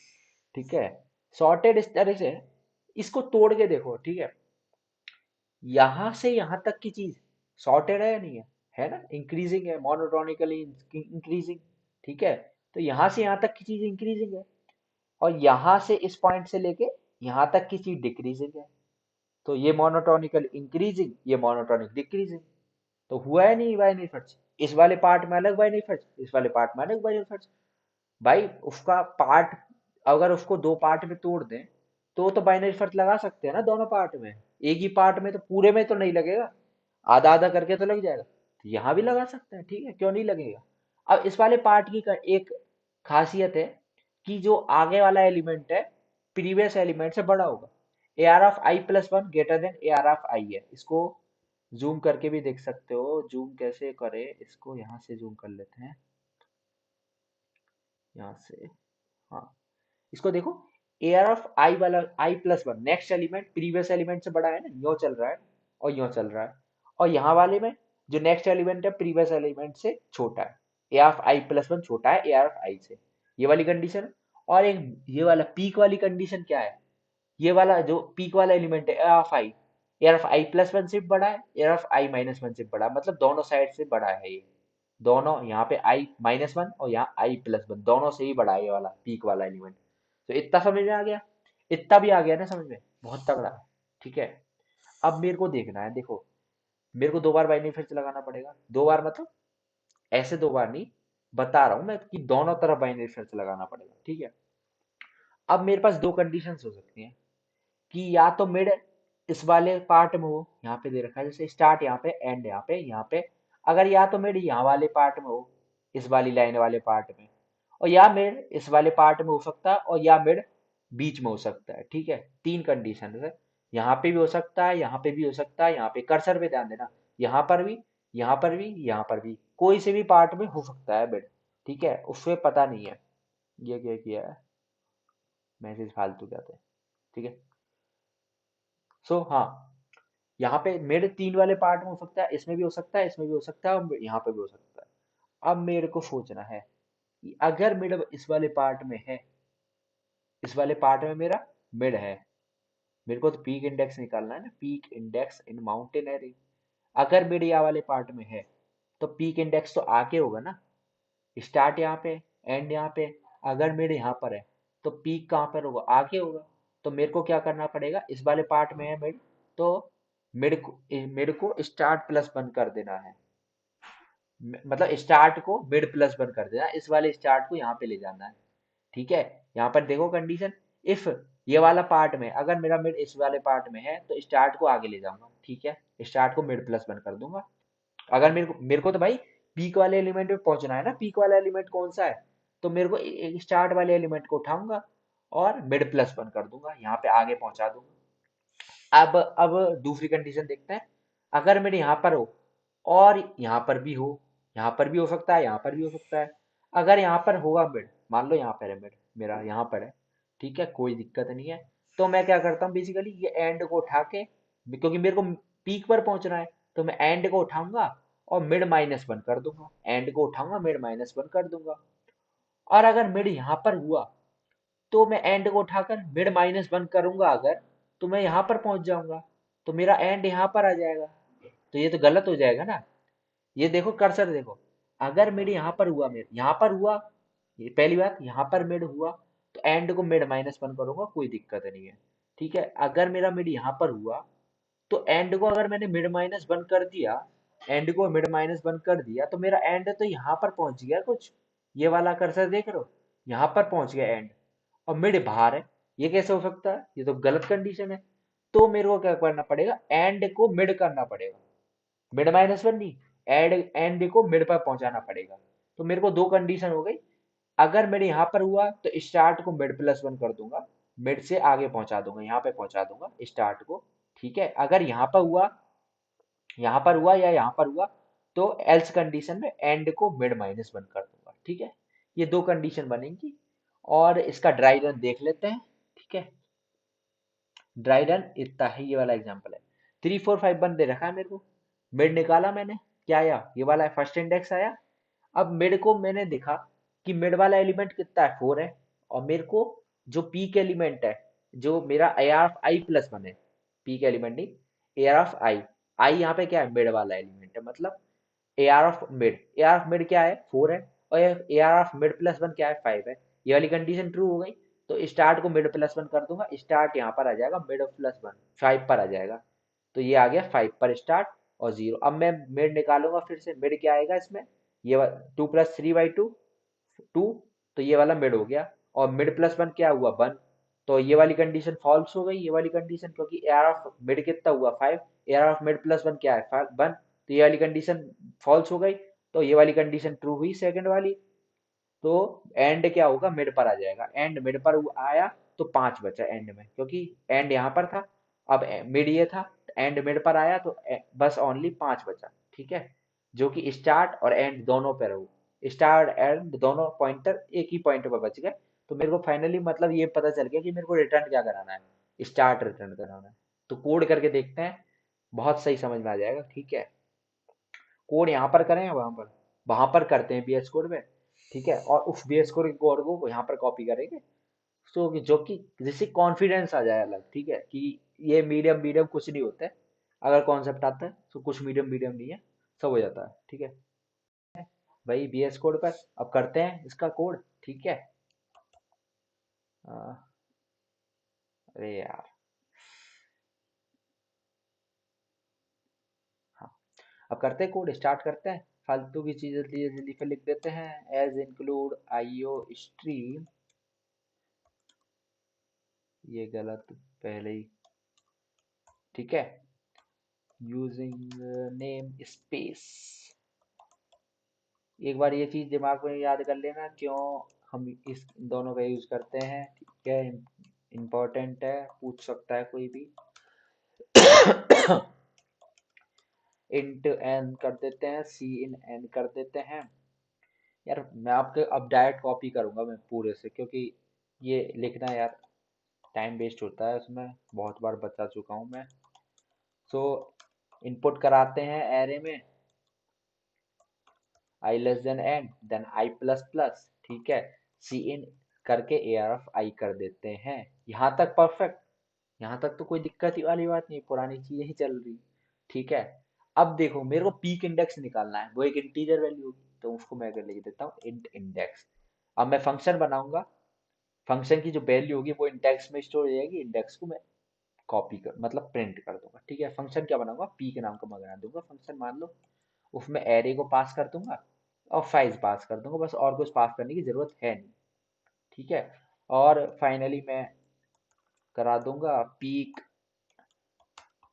ठीक है, सॉर्टेड इस तरह से है, इसको तोड़ के देखो। ठीक है, यहां से यहां तक की चीज सॉर्टेड है या नहीं है ना, इंक्रीजिंग है, मोनोटोनिकली इंक्रीजिंग। ठीक है, तो यहां से यहां तक की चीज इंक्रीजिंग है, और यहां से इस पॉइंट से लेके यहां तक की चीज डिक्रीजिंग है। तो ये मोनोटोनिकल इंक्रीजिंग, ये मोनोटोनिक डिक्रीजिंग, तो हुआ है नहीं बाइनरी सर्च। इस वाले पार्ट में अलग बाइनरी सर्च, इस वाले पार्ट में अलग बाइनरी सर्च। भाई उसका पार्ट, अगर उसको दो पार्ट में तोड़ दें तो बाइनरी फर्क लगा सकते हैं ना दोनों पार्ट में। एक ही पार्ट में तो पूरे में तो नहीं लगेगा, आधा आधा करके तो लग जाएगा, तो यहाँ भी लगा सकते हैं। ठीक है, क्यों नहीं लगेगा। अब इस वाले पार्ट की एक खासियत है कि जो आगे वाला एलिमेंट है प्रीवियस एलिमेंट से बड़ा होगा। A R of I plus one greater than A R of I है। इसको जूम करके भी देख सकते हो, जूम कैसे करें इसको, यहाँ से जूम कर लेते हैं, यहाँ से। हाँ, इसको देखो, एआर ऑफ आई वाला i+1 next element previous element से बड़ा है ना, यो चल रहा है और यो चल रहा है, और यहाँ वाले में जो नेक्स्ट एलिमेंट है प्रीवियस एलिमेंट से छोटा है, एआर ऑफ i+1 छोटा है एआर ऑफ आई से, ये वाली कंडीशन है। और एक ये वाला पीक वाली कंडीशन क्या है, ये वाला जो पीक वाला एलिमेंट है एआर ऑफ आई+1 से बड़ा है, एआर ऑफ i-1 से बड़ा है, मतलब दोनों साइड से बड़ा है ये, दोनों यहाँ पे i-1 और यहाँ i+1 दोनों से ही बड़ा है ये वाला पीक वाला एलिमेंट। तो इतना समझ में आ गया, इतना भी आ गया ना समझ में, बहुत तगड़ा है। ठीक है, अब मेरे को देखना है, देखो मेरे को 2 बार बाइनरी सर्च लगाना पड़ेगा, 2 बार मतलब ऐसे 2 बार नहीं, बता रहा हूँ मैं कि दोनों तरफ बाइनरी सर्च लगाना पड़ेगा। ठीक है, अब मेरे पास दो कंडीशंस हो सकती हैं कि या तो मिड इस वाले पार्ट में हो, यहाँ पे दे रखा है जैसे स्टार्ट यहाँ पे एंड यहाँ पे, अगर या तो मिड यहाँ वाले पार्ट में हो, इस वाली लाइन वाले पार्ट में, और या मिड इस वाले पार्ट में हो सकता है, और या मिड बीच में हो सकता है। ठीक है, तीन कंडीशन है, यहाँ पे भी हो सकता है, यहाँ पे भी हो सकता है, यहाँ पे कर्सर पे ध्यान देना, यहाँ पर भी, यहाँ पर भी, यहाँ पर भी, कोई से भी पार्ट में हो सकता है मिड। ठीक है, उससे पता नहीं है ये क्या किया है, मैसेज फालतू जाते हैं। ठीक है, सो हाँ, यहाँ पे मिड तीन वाले पार्ट में हो सकता है, इसमें भी हो सकता है, इसमें भी हो सकता है, और यहाँ पे भी हो सकता है। अब मेरे को सोचना है कि अगर मिड इस वाले पार्ट में है, इस वाले पार्ट में मेरा मिड है, मेरे को तो पीक इंडेक्स निकालना है ना, पीक इंडेक्स इन माउंटेन एरी। अगर मिड यहाँ वाले पार्ट में है तो पीक इंडेक्स तो आके होगा ना, स्टार्ट यहाँ पे, एंड यहाँ पे। अगर मिड यहाँ पर है तो पीक कहाँ पर होगा, आगे होगा। तो मेरे को क्या करना पड़ेगा, इस वाले पार्ट में है मिड, तो मिड को स्टार्ट+1 कर देना है, मतलब स्टार्ट को मिड+1 कर देना, इस वाले स्टार्ट को यहाँ पे ले जाना है। ठीक है, यहाँ पर देखो कंडीशन, इफ ये वाला पार्ट में अगर मेरा मिड इस वाले पार्ट में है तो स्टार्ट को आगे ले जाऊंगा। ठीक है, स्टार्ट को मिड+1 कर दूंगा। अगर मेरे को तो भाई पीक वाले एलिमेंट पे पहुंचना है ना, पीक वाला एलिमेंट कौन सा है, तो मेरे को एक स्टार्ट वाले एलिमेंट को उठाऊंगा और मिड+1 कर दूंगा, यहाँ पे आगे पहुंचा दूंगा। अब दूसरी कंडीशन देखते हैं, अगर मेरे यहाँ पर हो और यहाँ पर भी हो, यहाँ पर भी हो सकता है, यहाँ पर भी हो सकता है। अगर यहाँ पर होगा मिड, मान लो यहाँ पर है मिड, मेरा यहाँ पर है, ठीक है, कोई दिक्कत नहीं है। तो मैं क्या करता हूँ बेसिकली, ये एंड को उठा के, क्योंकि मेरे को पीक पर पहुंचना है, तो मैं एंड को उठाऊंगा और मिड-1 कर दूंगा, एंड को उठाऊंगा मिड-1 कर दूंगा। और अगर मिड यहाँ पर हुआ तो मैं एंड को उठाकर मिड-1 करूंगा, अगर तो मैं यहाँ पर पहुंच जाऊंगा, तो मेरा एंड यहाँ पर आ जाएगा। तो ये तो गलत हो जाएगा ना, ये देखो कर्सर देखो, अगर मिड यहाँ पर हुआ, मिड यहाँ पर हुआ, ये पहली बात, यहाँ पर मिड हुआ तो एंड को मिड-1 करूंगा, कोई दिक्कत नहीं है। ठीक है, अगर मेरा मिड यहाँ पर हुआ तो एंड को अगर मैंने मिड-1 कर दिया, एंड को मिड-1 कर दिया, तो मेरा एंड तो यहाँ पर पहुंच गया कुछ, ये वाला कर्सर देख रहे हो, यहाँ पर पहुंच गया एंड, और मिड बाहर है। ये कैसे हो सकता है, ये तो गलत कंडीशन है। तो मेरे को क्या करना पड़ेगा, एंड को मिड करना पड़ेगा, मिड-1 नहीं, एंड को मिड पर पहुंचाना पड़ेगा। तो मेरे को दो कंडीशन हो गई, अगर मेरे यहाँ पर हुआ तो स्टार्ट को मिड+1 कर दूंगा, मिड से आगे पहुंचा दूंगा, यहाँ पे पहुंचा दूंगा स्टार्ट को। ठीक है, अगर यहाँ पर हुआ, यहाँ पर हुआ या यहाँ पर हुआ, तो एल्स कंडीशन में एंड को मिड-1 कर दूंगा। ठीक है, ये दो कंडीशन बनेंगी, और इसका ड्राई रन देख लेते हैं। ठीक है, ड्राई रन इतना है, ये वाला एग्जांपल है, 3 4 5 1 दे रखा है मेरे को, मिड निकाला मैंने, क्या आया, ये वाला फर्स्ट इंडेक्स आया। अब मिड को मैंने देखा कि मिड वाला एलिमेंट कितना है, 4 है, और मेरे को जो पीक एलिमेंट है, जो मेरा AR ऑफ i+1 है, पीक एलिमेंट नहीं, AR ऑफ i, आई यहाँ पे क्या है, मिड वाला एलिमेंट है, मतलब ए आर ऑफ मिड क्या है, 4 है, और AR ऑफ मिड+1 क्या है, 5 है। ये वाली कंडीशन ट्रू हो गई, तो स्टार्ट को मिड+1 कर दूंगा, स्टार्ट यहाँ पर आ जाएगा मिड+1, 5 पर आ जाएगा, तो ये आ गया 5 पर स्टार्ट और 0। अब मैं मिड निकालूंगा, फिर से मिड क्या आएगा इसमें, ये 2+3/2 2, तो ये वाला मिड हो गया, और मिड+1 क्या हुआ, 1, तो ये वाली कंडीशन फॉल्स हो गई, ये वाली कंडीशन, क्योंकि एआर ऑफ मिड कितना हुआ, 5, एआर ऑफ मिड+1 क्या है, 1, तो ये वाली कंडीशन फॉल्स हो गई, तो ये वाली कंडीशन ट्रू हुई सेकंड वाली। तो एंड क्या होगा, मिड पर आ जाएगा, एंड मिड पर आया, तो 5 बचा एंड में, क्योंकि एंड यहाँ पर था, अब मिड ये था, एंड मिड पर आया, तो बस ओनली 5 बचा। ठीक है, जो कि स्टार्ट और एंड दोनों पे रहू, स्टार्ट एंड दोनों पॉइंटर एक ही पॉइंट पर बच गए, तो मेरे को फाइनली मतलब ये पता चल गया कि मेरे को रिटर्न क्या कराना है, स्टार्ट रिटर्न कराना है। तो कोड करके देखते हैं, बहुत सही समझ में आ जाएगा। ठीक है, कोड यहाँ पर करें या वहां पर करते हैं VS कोड में। ठीक है, और उस VS कोड के कोड को यहाँ पर कॉपी करेंगे। तो जो कि जिससे कॉन्फिडेंस आ जाए अलग। ठीक है, कि ये मीडियम मीडियम कुछ नहीं होता है। अगर कॉन्सेप्ट आता है तो कुछ मीडियम मीडियम नहीं है, सब हो जाता है। ठीक है, भाई VS कोड पर अब करते हैं इसका कोड। ठीक है, आ, अरे यार, हाँ, अब करते हैं कोड, स्टार्ट करते हैं। फालतू की चीज जल्दी जल्दी पे लिख देते हैं। एज इंक्लूड IO स्ट्रीम, ये गलत पहले ही। ठीक है, यूजिंग नेम स्पेस, एक बार ये चीज दिमाग में याद कर लेना क्यों हम इस दोनों का यूज करते हैं। ठीक है, इम्पोर्टेंट है, पूछ सकता है कोई भी। इंट एन कर देते हैं, सी इन एन कर देते हैं। यार मैं आपके अब डायरेक्ट कॉपी करूंगा मैं पूरे से, क्योंकि ये लिखना यार टाइम वेस्ट होता है उसमें, बहुत बार बता चुका हूँ मैं। सो इनपुट कराते हैं एरे में I less than N, then I plus plus. ठीक है, सी इन करके AR ऑफ आई कर देते हैं। यहाँ तक परफेक्ट, यहाँ तक तो कोई दिक्कत ही वाली बात नहीं, पुरानी चीजें ही चल रही। ठीक है, अब देखो मेरे को पीक इंडेक्स निकालना है, वो एक इंटीजर वैल्यू होगी, तो उसको मैं अगर लिख देता हूँ इंट इंडेक्स। अब मैं फंक्शन बनाऊंगा, फंक्शन की जो वैल्यू होगी वो इंडेक्स में स्टोर हो जाएगी, इंडेक्स को मैं कॉपी कर मतलब प्रिंट कर दूंगा। ठीक है, फंक्शन क्या बनाऊंगा, पी के नाम का बना दूंगा फंक्शन मान लो। उसमें एरे को पास कर दूंगा और साइज पास कर दूंगा, बस और कुछ पास करने की जरूरत है नहीं। ठीक है, और फाइनली मैं करा दूंगा peak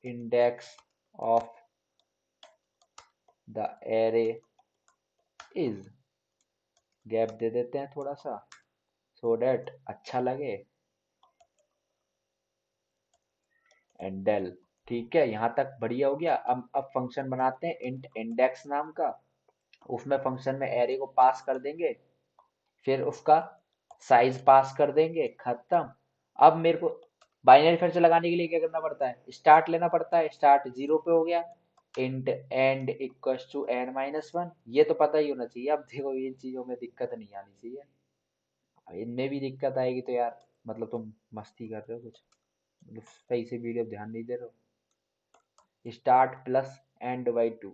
index of the array is, gap दे देते हैं थोड़ा सा सो डैट अच्छा लगे, एंड डेल। ठीक है, यहाँ तक बढ़िया हो गया। अब फंक्शन बनाते हैं इंट इंडेक्स नाम का, उसमें फंक्शन में एरे को पास कर देंगे, फिर उसका साइज पास कर देंगे, खत्म। अब मेरे को बाइनरी फंक्शन लगाने के लिए क्या करना पड़ता है, स्टार्ट लेना पड़ता है, स्टार्ट 0 पे हो गया, int and equals to n-1, ये तो पता ही होना चाहिए। अब देखो इन चीजों में दिक्कत नहीं आनी चाहिए, अब इनमें भी दिक्कत आएगी तो यार मतलब तुम मस्ती कर रहे हो कुछ, मतलब सही से वीडियो ध्यान नहीं दे रहे हो। Start plus end by 2।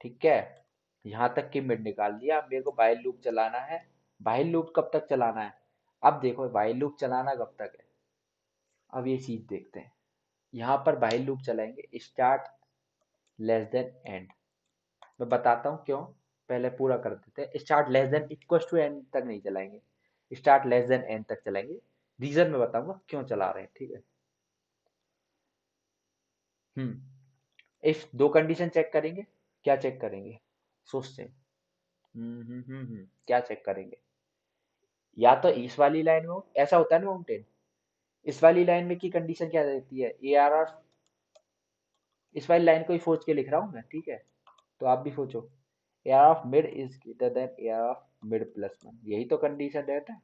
ठीक है, यहाँ तक की मिड निकाल दिया। अब मेरे को वाइल लूप चलाना है। वाइल लूप कब तक चलाना है, अब देखो वाइल लूप चलाना कब तक है, अब ये चीज देखते हैं। यहाँ पर वाइल लूप चलाएंगे स्टार्ट लेस देन एंड, मैं बताता हूँ क्यों, पहले पूरा कर देते हैं। Start less than equal to end तक नहीं चलाएंगे, स्टार्ट लेस देन एंड तक चलाएंगे। रीजन मैं बताऊंगा क्यों चला रहे हैं। ठीक है, इफ दो कंडीशन चेक करेंगे, क्या चेक करेंगे, सोचते हैं। क्या चेक करेंगे, या तो इस वाली लाइन में ऐसा होता है ना माउंटेन, इस वाली लाइन में की कंडीशन क्या रहती है, ARR। इस वाली लाइन को ही सोच के लिख रहा हूँ मैं। ठीक है, तो आप भी सोचो, AR of mid is greater then AR of mid plus 1, यही तो कंडीशन रहता है,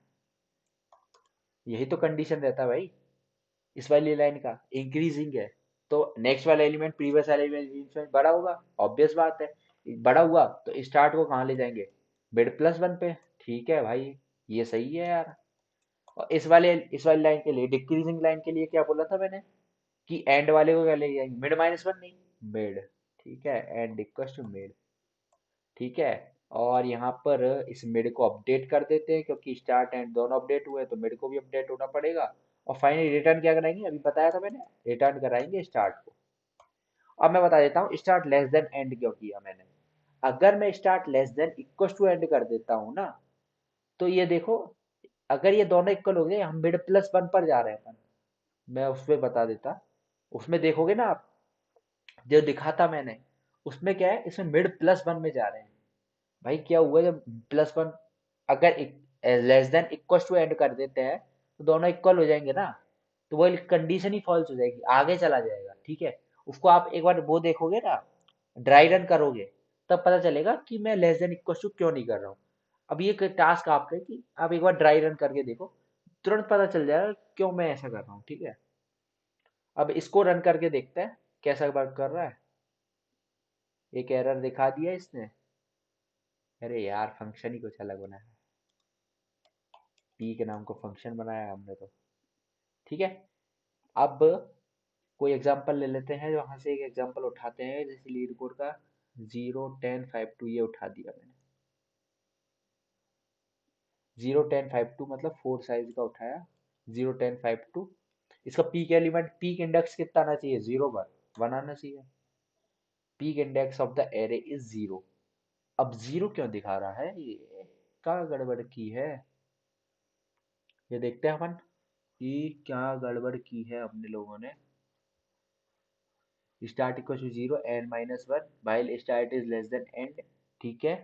यही तो कंडीशन रहता है भाई। इस वाली लाइन का इंक्रीजिंग है, तो नेक्स्ट वाला एलिमेंट प्रीवियस वाले एलिमेंट में बड़ा होगा, ऑब्वियस बात है। बड़ा हुआ तो स्टार्ट को कहाँ ले जाएंगे, मिड प्लस 1 पे। ठीक है भाई, ये सही है यार। और इस वाली लाइन के लिए, डिक्रीजिंग लाइन के लिए क्या बोला था मैंने, कि एंड वाले को क्या ले जाएंगे, मिड-1 नहीं, मिड। ठीक है, एंड इक्वल टू मिड। ठीक है, और यहाँ पर इस मिड को अपडेट कर देते हैं, क्योंकि स्टार्ट एंड दोनों अपडेट हुए तो मिड को भी अपडेट होना पड़ेगा। और फाइनली रिटर्न क्या कराएंगे, अभी बताया था मैंने, रिटर्न कराएंगे स्टार्ट को। अब मैं बता देता हूँ स्टार्ट लेस देन एंड क्यों किया मैंने। अगर मैं start less than equal to end कर देता हूँ ना, तो ये देखो, अगर ये दोनों इक्वल हो गए, हम मिड प्लस 1 पर जा रहे हैं अपन। मैं उसमें बता देता, उसमें देखोगे ना आप, जो दिखा था मैंने, उसमें क्या है, इसमें मिड प्लस 1 में जा रहे हैं। भाई क्या हुआ जब +1, अगर less than equal to end कर देते हैं तो दोनों इक्वल हो जाएंगे ना, तो वो कंडीशन ही फॉल्स हो जाएगी, आगे चला जाएगा। ठीक है, उसको आप एक बार वो देखोगे ना, ड्राई रन करोगे, तब पता चलेगा कि मैं लेस देन इक्वल टू क्यों नहीं कर रहा हूँ। अब ये टास्क आपका है कि आप एक बार ड्राई रन करके देखो, तुरंत पता चल जाएगा क्यों मैं ऐसा कर रहा हूँ, ठीक है। अब इसको रन करके देखते हैं कैसा वर्क कर रहा है। एक एरर दिखा दिया इसने। अरे यार फंक्शन ही कुछ अलग बनाया, पी के नाम को फंक्शन बनाया हमने तो, ठीक है। अब कोई एग्जांपल ले लेते हैं, वहां से एक एग्जांपल उठाते हैं, जैसे लीड कोड का 0 10 5 2 ये उठा दिया मैंने। 0 10 5 2 मतलब 4 साइज का उठाया। 0 10 5 2 इसका पीक एलिमेंट, पीक इंडेक्स कितना आना चाहिए, 0 1 आना चाहिए। Peak index of the array is 0। अब 0 क्यों दिखा रहा है, ये क्या गड़बड़ की है, ये देखते हैं अपन कि क्या गड़बड़ की है अपने लोगों ने। Start equal to 0 end -1 while start is less than end, ठीक है।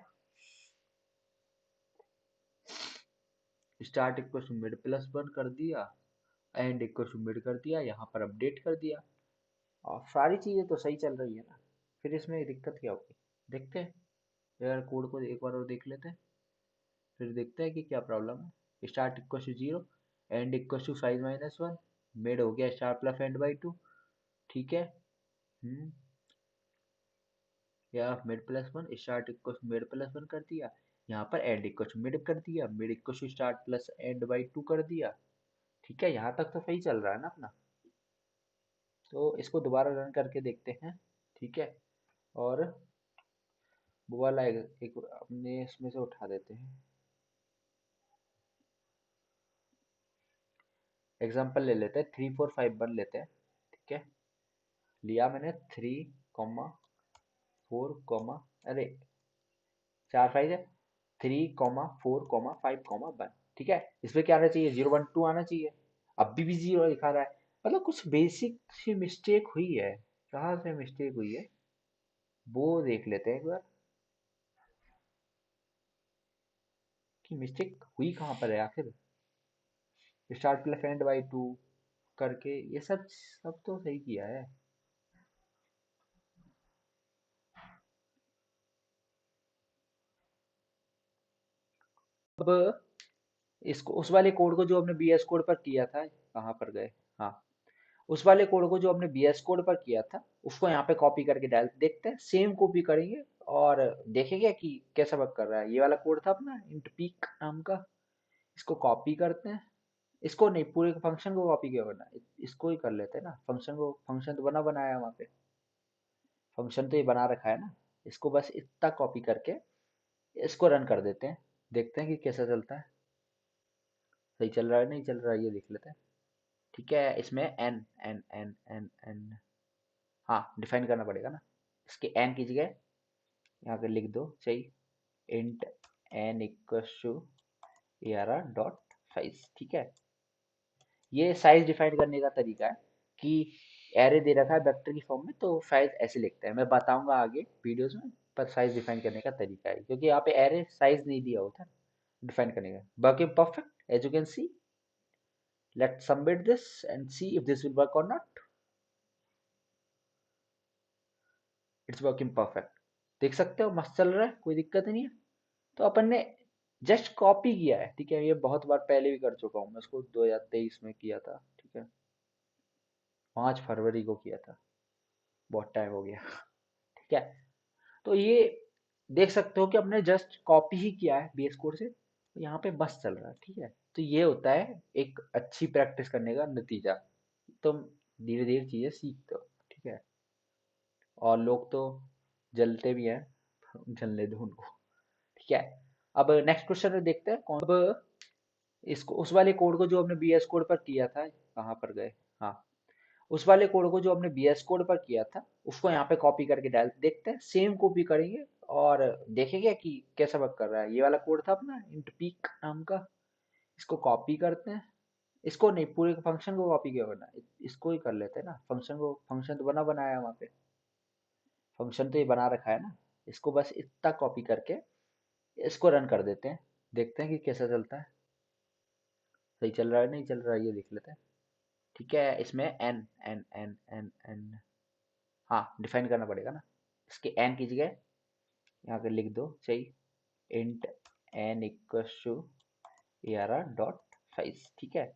स्टार्ट इक्वल टू मिड +1 कर दिया, एंड इक्वल टू मिड कर दिया, यहाँ पर अपडेट कर दिया, और सारी चीजें तो सही चल रही है ना। फिर इसमें दिक्कत क्या होगी, देखते हैं यार, कोड को एक बार और देख लेते हैं, फिर देखते हैं कि क्या प्रॉब्लम है। Start equal to 0 end equal to size -1, mid हो गया स्टार प्लस एंड बाई 2, ठीक है। हम्म या mid +1 start equal to mid +1 कर दिया, यहाँ पर एंड इक्वल टू मिड कर दिया, mid equal to start plus end by 2 कर दिया, ठीक है। यहाँ तक तो सही चल रहा है ना अपना। तो इसको दोबारा रन करके देखते हैं, ठीक है। और वो वाला एक अपने इसमें से उठा देते हैं, एग्जांपल ले लेते हैं, 3 4 5 1 लेते हैं, ठीक है। लिया मैंने 3 4 अरे 4 5 है, 3 4 5 1, ठीक है। इसमें क्या आना चाहिए, 0 1 2 आना चाहिए। अभी भी 0 दिखा रहा है, मतलब कुछ बेसिक सी मिस्टेक हुई है। कहाँ से मिस्टेक हुई है वो देख लेते हैं एक बार, कि मिस्टेक हुई कहाँ पर है आखिर। स्टार्ट प्लस एंड बाई 2 करके ये सब सब तो सही किया है। अब इसको उस वाले कोड को जो हमने बीएस कोड पर किया था, कहाँ पर गए, हाँ, उस वाले कोड को जो हमने बीएस कोड पर किया था उसको यहाँ पे कॉपी करके डाल देखते हैं, सेम कॉपी करेंगे और देखेंगे कि कैसा वर्क कर रहा है। ये वाला कोड था अपना इंट पीक नाम का, इसको कॉपी करते हैं। इसको नहीं, पूरे फंक्शन को कॉपी किया करना, इसको ही कर लेते हैं ना, फंक्शन को, फंक्शन तो बना बनाया है वहाँ पे, फंक्शन तो ये बना रखा है ना। इसको बस इतना कॉपी करके इसको रन कर देते हैं, देखते हैं कि कैसा चलता है, सही चल रहा है नहीं चल रहा है, ये देख लेते हैं, ठीक है। इसमें n n n n n हाँ डिफाइन करना पड़ेगा ना, इसके एन की जगह यहाँ पे लिख दो, सही, int n equal to dot size, ठीक है। ये साइज डिफाइन करने का तरीका है कि एरे दे रखा है वेक्टर की फॉर्म में, तो साइज ऐसे लिखते हैं, मैं बताऊंगा आगे वीडियोस में, पर साइज डिफाइन करने का तरीका है, क्योंकि यहाँ पे एरे साइज नहीं दिया होता डिफाइन करने का। Working perfect as you can see, let's submit this and see if this will work or not. It's working perfect, देख सकते हो मस्त चल रहा है, कोई दिक्कत नहीं है। तो अपन ने जस्ट कॉपी किया है, ठीक है, ये बहुत बार पहले भी कर चुका हूँ मैं इसको, 2023 में किया था, ठीक है, 5 फरवरी को किया था, बहुत टाइम हो गया ठीक है। तो ये देख सकते हो कि हमने जस्ट कॉपी ही किया है बेस कोड से, तो यहाँ पे बस चल रहा है, ठीक है। तो ये होता है एक अच्छी प्रैक्टिस करने का नतीजा, तुम धीरे धीरे चीजें सीखते हो, ठीक है। और लोग तो जलते भी हैं, जलने दो उनको, ठीक है। अब नेक्स्ट क्वेश्चन में देखते हैं कौन, अब इसको उस वाले कोड को जो हमने बीएस कोड पर किया था, कहाँ पर गए, हाँ, उस वाले कोड को जो हमने बीएस कोड पर किया था उसको यहाँ पे कॉपी करके डाल देखते हैं, सेम कॉपी करेंगे और देखेंगे कि कैसा वर्क कर रहा है। ये वाला कोड था अपना इंट पीक नाम का, इसको कॉपी करते हैं, इसको नहीं, पूरे फंक्शन को कॉपी किया करना, इसको ही कर लेते हैं ना, फंक्शन को, फंक्शन तो बना बनाया है वहाँ पे, फंक्शन तो ये बना रखा है ना। इसको बस इतना कॉपी करके इसको रन कर देते हैं, देखते हैं कि कैसा चलता है, सही चल रहा है नहीं चल रहा है, ये देख लेते हैं, ठीक है। इसमें n n n n n हाँ डिफाइन करना पड़ेगा ना, इसके एन की जगह यहाँ पे लिख दो, सही, int n equals to ARR dot size. ठीक है,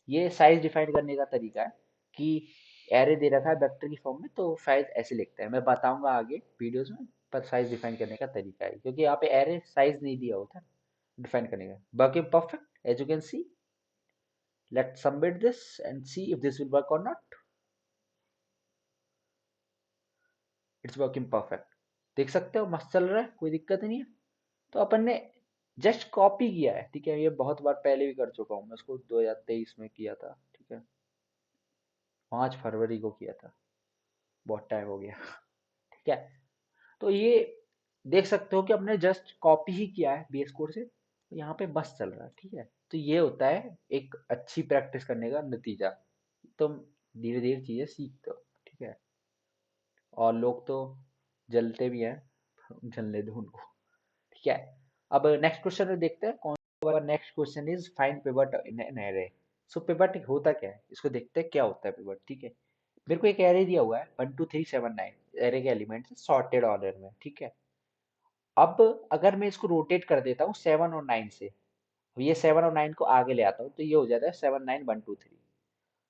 ये साइज डिफाइन करने का तरीका है कि एरे दे रखा है वेक्टर की फॉर्म में तो साइज ऐसे लिखते हैं, मैं बताऊंगा आगे वीडियोस में, पर साइज डिफाइन करने का तरीका है क्योंकि यहाँ पे एरे साइज नहीं दिया होता डिफाइन करने का। Working perfect as you can see, let's submit this and see if this will work or not. It's working perfect, देख सकते हो मस्त चल रहा है, कोई दिक्कत नहीं है। तो अपन ने जस्ट कॉपी किया है, ठीक है, ये बहुत बार पहले भी कर चुका हूँ मैं इसको, 2023 में किया था, ठीक है, 5 फरवरी को किया था, बहुत टाइम हो गया। ठीक है, तो ये देख सकते हो कि हमने जस्ट कॉपी ही किया है बेस कोड से, तो यहाँ पे बस चल रहा है। ठीक है, तो ये होता है एक अच्छी प्रैक्टिस करने का नतीजा, तुम धीरे धीरे चीजें सीखते हो। ठीक है, और लोग तो जलते भी हैं, जलने दो उनको। ठीक है, अब नेक्स्ट क्वेश्चन में देखते हैं कौन। Next question is find pivot in an array. So pivot होता क्या है, इसको देखते हैं क्या होता है पिवट। ठीक है, मेरे को एक एरे दिया हुआ है 1 2 3 7 9, एरे के एलिमेंट्स सॉर्टेड ऑर्डर में। ठीक है, अब अगर मैं इसको रोटेट कर देता हूँ 7 और 9 से, ये 7 और 9 को आगे ले आता हूँ तो ये हो जाता है 7 9 1 2 3।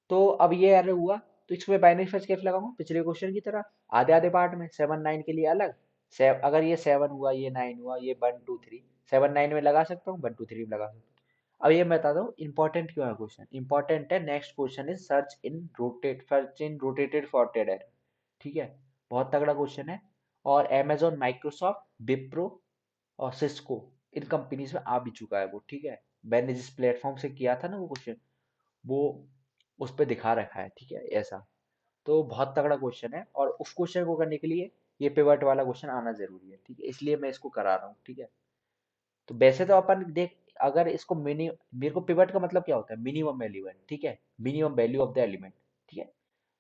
तो अब ये एरे हुआ, तो इसमें बाइनरी सर्च कैसे लगाऊंगा, पिछले क्वेश्चन की तरह आधे आधे पार्ट में, 7 9 के लिए अलग। अगर ये 7 हुआ, ये 9 हुआ, ये 1 2 3, 7 9 में लगा सकता हूँ, 1 2 3 में लगा सकता हूँ। अब ये मैं बताता हूँ इंपॉर्टेंट क्यों है क्वेश्चन, इंपॉर्टेंट है। Next question is search in rotated sorted array. ठीक है, बहुत तगड़ा क्वेश्चन है, और अमेजोन, माइक्रोसॉफ्ट, विप्रो और सिस्को, इन कंपनीज में आ भी चुका है वो। ठीक है, मैंने जिस प्लेटफॉर्म से किया था ना वो क्वेश्चन, वो उस पे दिखा रखा है। ठीक है, ऐसा तो बहुत तगड़ा क्वेश्चन है, और उस क्वेश्चन को करने के लिए ये पिवट वाला क्वेश्चन आना जरूरी है। ठीक है, इसलिए मैं इसको करा रहा हूँ। ठीक है, तो वैसे तो अपन देख, अगर इसको मेरे को पिवट का मतलब क्या होता है, मिनिमम एलिमेंट। ठीक है, minimum value of the element. ठीक है,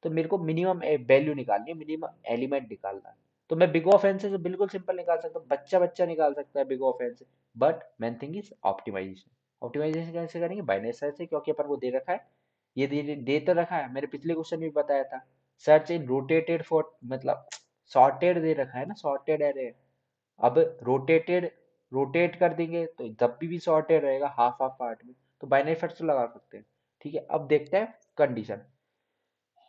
तो मेरे को मिनिमम वैल्यू निकालनी है, मिनिमम एलिमेंट निकालना है। तो मैं बिग ऑफ एन से तो बिल्कुल सिंपल निकाल सकता हूँ, बच्चा बच्चा निकाल सकता है बिग ऑफ एन से। But main thing is optimization. Optimization कैसे करेंगे, बाइनरी सर्च से, क्योंकि अपन को दे रखा है, ये दे तो रखा है, मैंने पिछले क्वेश्चन में भी बताया था। सर्च इन रोटेटेड फॉर, मतलब सॉर्टेड दे रखा है ना, सॉर्टेड एरे। अब रोटेटेड, रोटेट कर देंगे तो जब भी सॉर्टेड रहेगा हाफ हाफ पार्ट में, तो बाइनरी सर्च तो लगा सकते हैं। ठीक है, अब देखते हैं कंडीशन।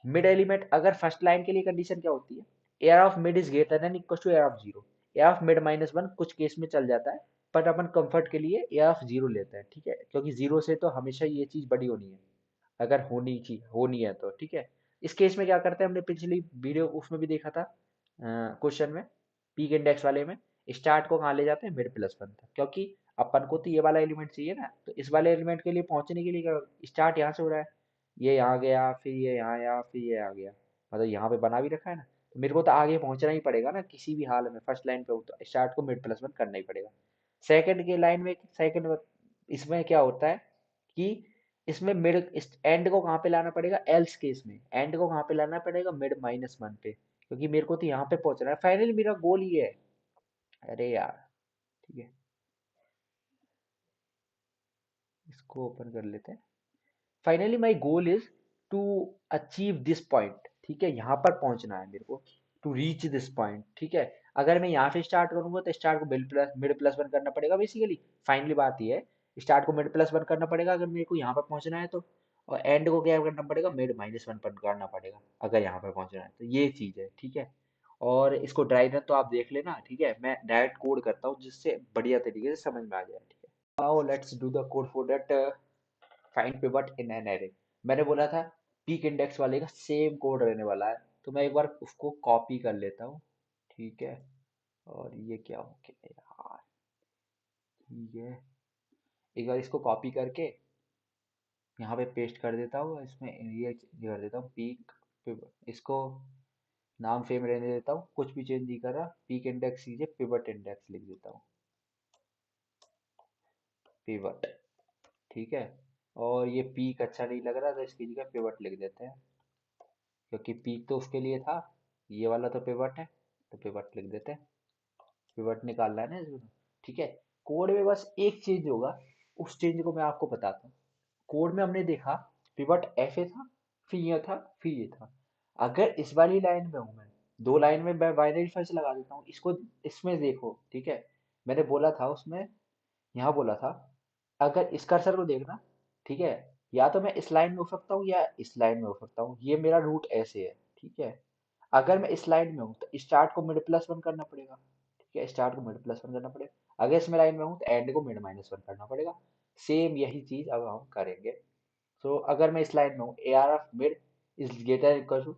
मिड एलिमेंट, अगर फर्स्ट लाइन के लिए कंडीशन क्या होती है, air of mid is greater than equal to air of zero. Air of mid -1 कुछ केस में चल जाता है, बट अपन कंफर्ट के लिए एयर ऑफ जीरो लेते हैं। ठीक है, क्योंकि जीरो से तो हमेशा ये चीज बड़ी होनी है, अगर होनी है तो। ठीक है, इस केस में क्या करते हैं, हमने पिछली वीडियो उसमें भी देखा था क्वेश्चन में, पीक इंडेक्स वाले में, स्टार्ट को कहाँ ले जाते हैं, मिड +1 तक, क्योंकि अपन को तो ये वाला एलिमेंट चाहिए ना, तो इस वाले एलिमेंट के लिए पहुंचने के लिए स्टार्ट यहाँ से हो रहा है, ये यहाँ गया, फिर ये यहाँ आया, फिर ये आ गया, मतलब यहाँ पे बना भी रखा है ना, तो मेरे को तो आगे पहुंचना ही पड़ेगा ना किसी भी हाल में, फर्स्ट लाइन पे हो तो स्टार्ट को मिड +1 करना ही पड़ेगा। सेकंड के लाइन में, सेकंड इसमें क्या होता है कि इसमें मिड एंड को कहाँ पे लाना पड़ेगा, एल्स केस में एंड को कहाँ पे लाना पड़ेगा, मिड -1 पे, क्योंकि मेरे को तो यहाँ पे पहुंचना है, फाइनली मेरा गोल ये है। अरे यार, ठीक है, इसको ओपन कर लेते हैं। Finally my goal is to achieve this point. ठीक है, यहाँ पर पहुंचना है मेरे को, टू रीच दिस पॉइंट। ठीक है, अगर मैं यहाँ से स्टार्ट करूंगा तो स्टार्ट को मिड +1 करना पड़ेगा बेसिकली। फाइनली बात ये है, स्टार्ट को मिड +1 करना पड़ेगा अगर मेरे को यहाँ पर पहुंचना है तो, और एंड को क्या करना पड़ेगा, मिड -1 पर करना पड़ेगा अगर यहाँ पर पहुंचना है तो, ये चीज है। ठीक है, और इसको ड्राई रन तो आप देख लेना। ठीक है, मैं डायरेक्ट कोड करता हूँ जिससे बढ़िया तरीके से समझ में आ जाए। ठीक है, now let's do the code for that find pivot in an array. मैंने बोला था पीक इंडेक्स वाले का सेम कोड रहने वाला है, तो मैं एक बार उसको कॉपी कर लेता हूँ। ठीक है, और ये क्या हो गया यार, ठीक है, एक बार इसको कॉपी करके यहाँ पे पेस्ट कर देता हूँ, इसमें ये कर देता हूँ पीक, इसको नाम सेम रहने देता हूँ, कुछ भी चेंज नहीं कर रहा, पीक इंडेक्स कीजिए, पिवट इंडेक्स लिख देता हूँ, पिवट। ठीक है, और ये पीक अच्छा नहीं लग रहा तो इसकी जगह पिवट लिख देते हैं, क्योंकि पीक तो उसके लिए था, ये वाला तो पिवट है, तो पिवट लिख देते हैं, पिवट निकालना है ना इसमें। ठीक है, कोड में बस एक चेंज होगा, उस चेंज को मैं आपको बताता हूँ। कोड में हमने देखा पिवट ऐसे था, फिर ये था, फिर ये था। अगर इस वाली लाइन में हूँ मैं, दो लाइन में मैं बाइनरी फर्स्ट लगा देता हूँ इसको, इसमें देखो। ठीक है, मैंने बोला था उसमें, यहाँ बोला था, अगर इस कर्सर को देखना, ठीक है, या तो मैं इस लाइन में हो सकता हूँ या इस लाइन में हो सकता हूँ, ये मेरा रूट ऐसे है, ठीक है। अगर मैं इस लाइन में हूँ तो स्टार्ट को मिड प्लस वन करना पड़ेगा, ठीक है, स्टार्ट को मिड प्लस वन करना पड़ेगा। अगर इसमें लाइन में हूँ तो एंड को मिड माइनस वन करना पड़ेगा। सेम यही चीज अब हम करेंगे। तो अगर मैं इस लाइन में हूँ, A R of mid is greater equal to,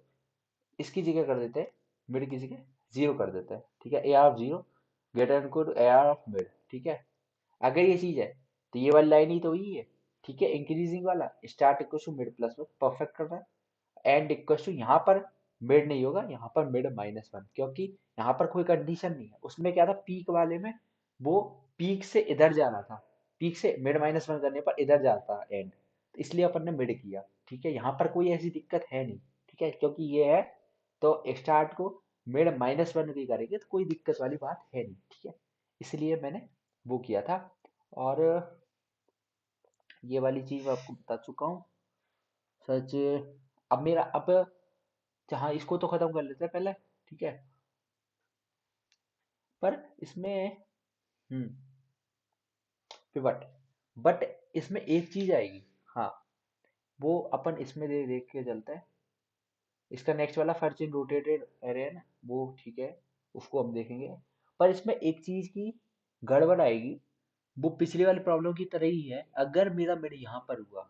इसकी जगह कर देते हैं, मिड की जगह जीरो कर देते हैं, ठीक है, A R of zero greater equal to A R of mid, ठीक है। अगर ये चीज है तो ये वाली लाइन ही तो वही है, ठीक है, इंक्रीजिंग वाला, start equal to mid plus one, perfect कर रहा है। एंड इक्वल टू, यहाँ पर मिड नहीं होगा, यहाँ पर मिड माइनस वन, क्योंकि यहाँ पर कोई कंडीशन नहीं है। उसमें क्या था, पीक वाले में वो पीक से इधर जाना था, पीक से मिड माइनस वन करने पर इधर जाता एंड, इसलिए अपन ने मिड किया, ठीक है। यहाँ पर कोई ऐसी दिक्कत है नहीं, ठीक है, क्योंकि ये है, तो स्टार्ट को मिड माइनस वन भी करेंगे तो कोई दिक्कत वाली बात है नहीं, ठीक है। इसलिए मैंने वो किया था। और ये वाली चीज मैं आपको बता चुका हूँ सच। अब मेरा, अब जहाँ इसको तो खत्म कर लेते हैं पहले, ठीक है। पर इसमें हम्म पिवट, बट इसमें एक चीज आएगी, हाँ, वो अपन इसमें देख के चलते हैं। इसका नेक्स्ट वाला फर्स्ट इन रोटेटेड एरे है ना, वो ठीक है, उसको हम देखेंगे। पर इसमें एक चीज की गड़बड़ आएगी, वो पिछली वाली प्रॉब्लम की तरह ही है। अगर मेरा मिड यहाँ पर हुआ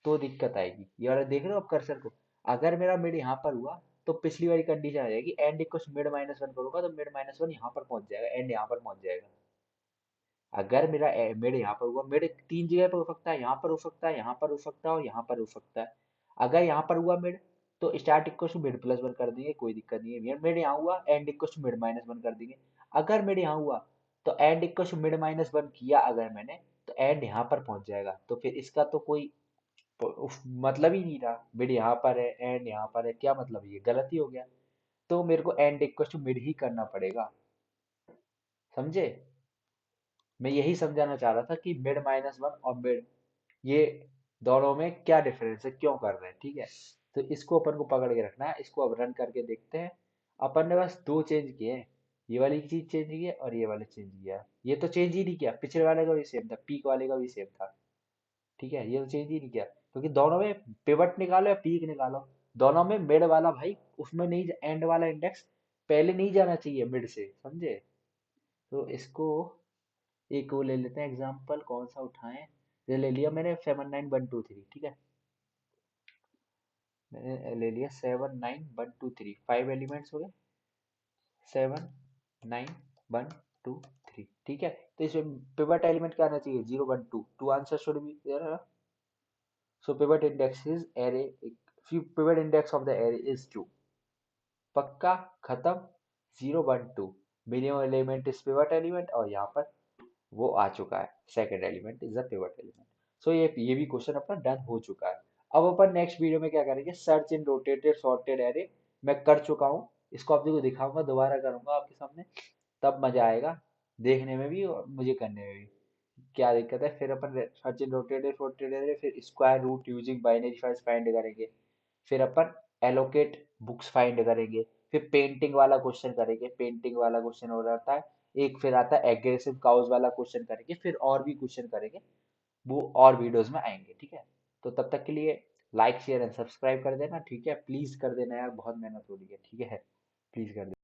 तो दिक्कत आएगी। ये वाला देख रहे हो आप कर्सर को, अगर मेरा मिड यहाँ पर हुआ तो पिछली वाली कंडीशन आ जाएगी, and equal mid minus one करूंगा तो मिड माइनस वन यहाँ पर पहुंच जाएगा, एंड यहाँ पर पहुंच जाएगा। अगर मेरा मिड यहाँ पर हुआ, मिड तीन जगह पर हो सकता है, यहाँ पर हो सकता है, यहाँ पर हो सकता है और यहाँ पर हो सकता है। अगर यहाँ पर हुआ मिड, तो start equal to mid plus one कर देंगे, कोई दिक्कत नहीं है। मिड यहाँ हुआ, end equal to mid minus one कर देंगे। अगर मिड यहाँ हुआ तो end equal to mid minus one किया अगर मैंने, तो एंड यहाँ पर पहुंच जाएगा। तो फिर इसका तो कोई मतलब ही नहीं रहा, मिड यहाँ पर है एंड यहाँ पर है, क्या मतलब, ये गलत ही हो गया। तो मेरे को एंड इक्वल टू मिड ही करना पड़ेगा, समझे। मैं यही समझाना चाह रहा था कि मिड माइनस वन और मिड, ये दोनों में क्या डिफरेंस है, क्यों कर रहे हैं, ठीक है। तो इसको अपन को पकड़ के रखना है। इसको अब रन करके देखते हैं। अपन ने बस दो चेंज किए हैं, ये वाली चीज चेंज की है और ये वाला चेंज किया है। ये तो चेंज ही नहीं किया, पिछले वाले का भी सेम था, पीक वाले का भी सेम था, ठीक है, ये तो चेंज ही नहीं किया, क्योंकि दोनों में पिवट निकालो या पीक निकालो, दोनों में मिड वाला भाई, उसमें नहीं, एंड वाला इंडेक्स पहले नहीं जाना चाहिए मिड से, समझे। तो इसको एक वो ले लेते हैं एग्जांपल, कौन सा उठाएं। ये ले लिया मैंने 79123, ठीक है, मैंने ले लिया 79123, फाइव एलिमेंट्स हो गए, 79123, ठीक है। तो इसमें पिवट एलिमेंट क्या आना चाहिए, 0 1 2, two answer should be there. So pivot index is array, pivot index of the array is 2, पक्का, खत्म। 0 1 2, minimum element is pivot element, और यहाँ पर वो आ चुका है, second element is the pivot element. So ये भी क्वेश्चन अपना डन हो चुका है। अब अपन नेक्स्ट वीडियो में क्या करेंगे, search in rotated sorted array, मैं कर चुका हूँ, इसको आप को दिखाऊंगा, दोबारा करूंगा आपके सामने, तब मजा आएगा देखने में भी और मुझे करने में भी। क्या दिक्कत है, फिर अपन search in rotated sorted array, फिर square root using binary files find करेंगे, फिर अपन एलोकेट बुक्स फाइंड करेंगे, फिर पेंटिंग वाला क्वेश्चन करेंगे, पेंटिंग वाला क्वेश्चन हो जाता है एक, फिर आता है एग्रेसिव काउज वाला क्वेश्चन करेंगे, फिर और भी क्वेश्चन करेंगे, वो और वीडियोस में आएंगे, ठीक है। तो तब तक के लिए लाइक शेयर एंड सब्सक्राइब कर देना, ठीक है, प्लीज कर देना यार, बहुत मेहनत हो रही है, ठीक है, प्लीज कर देना।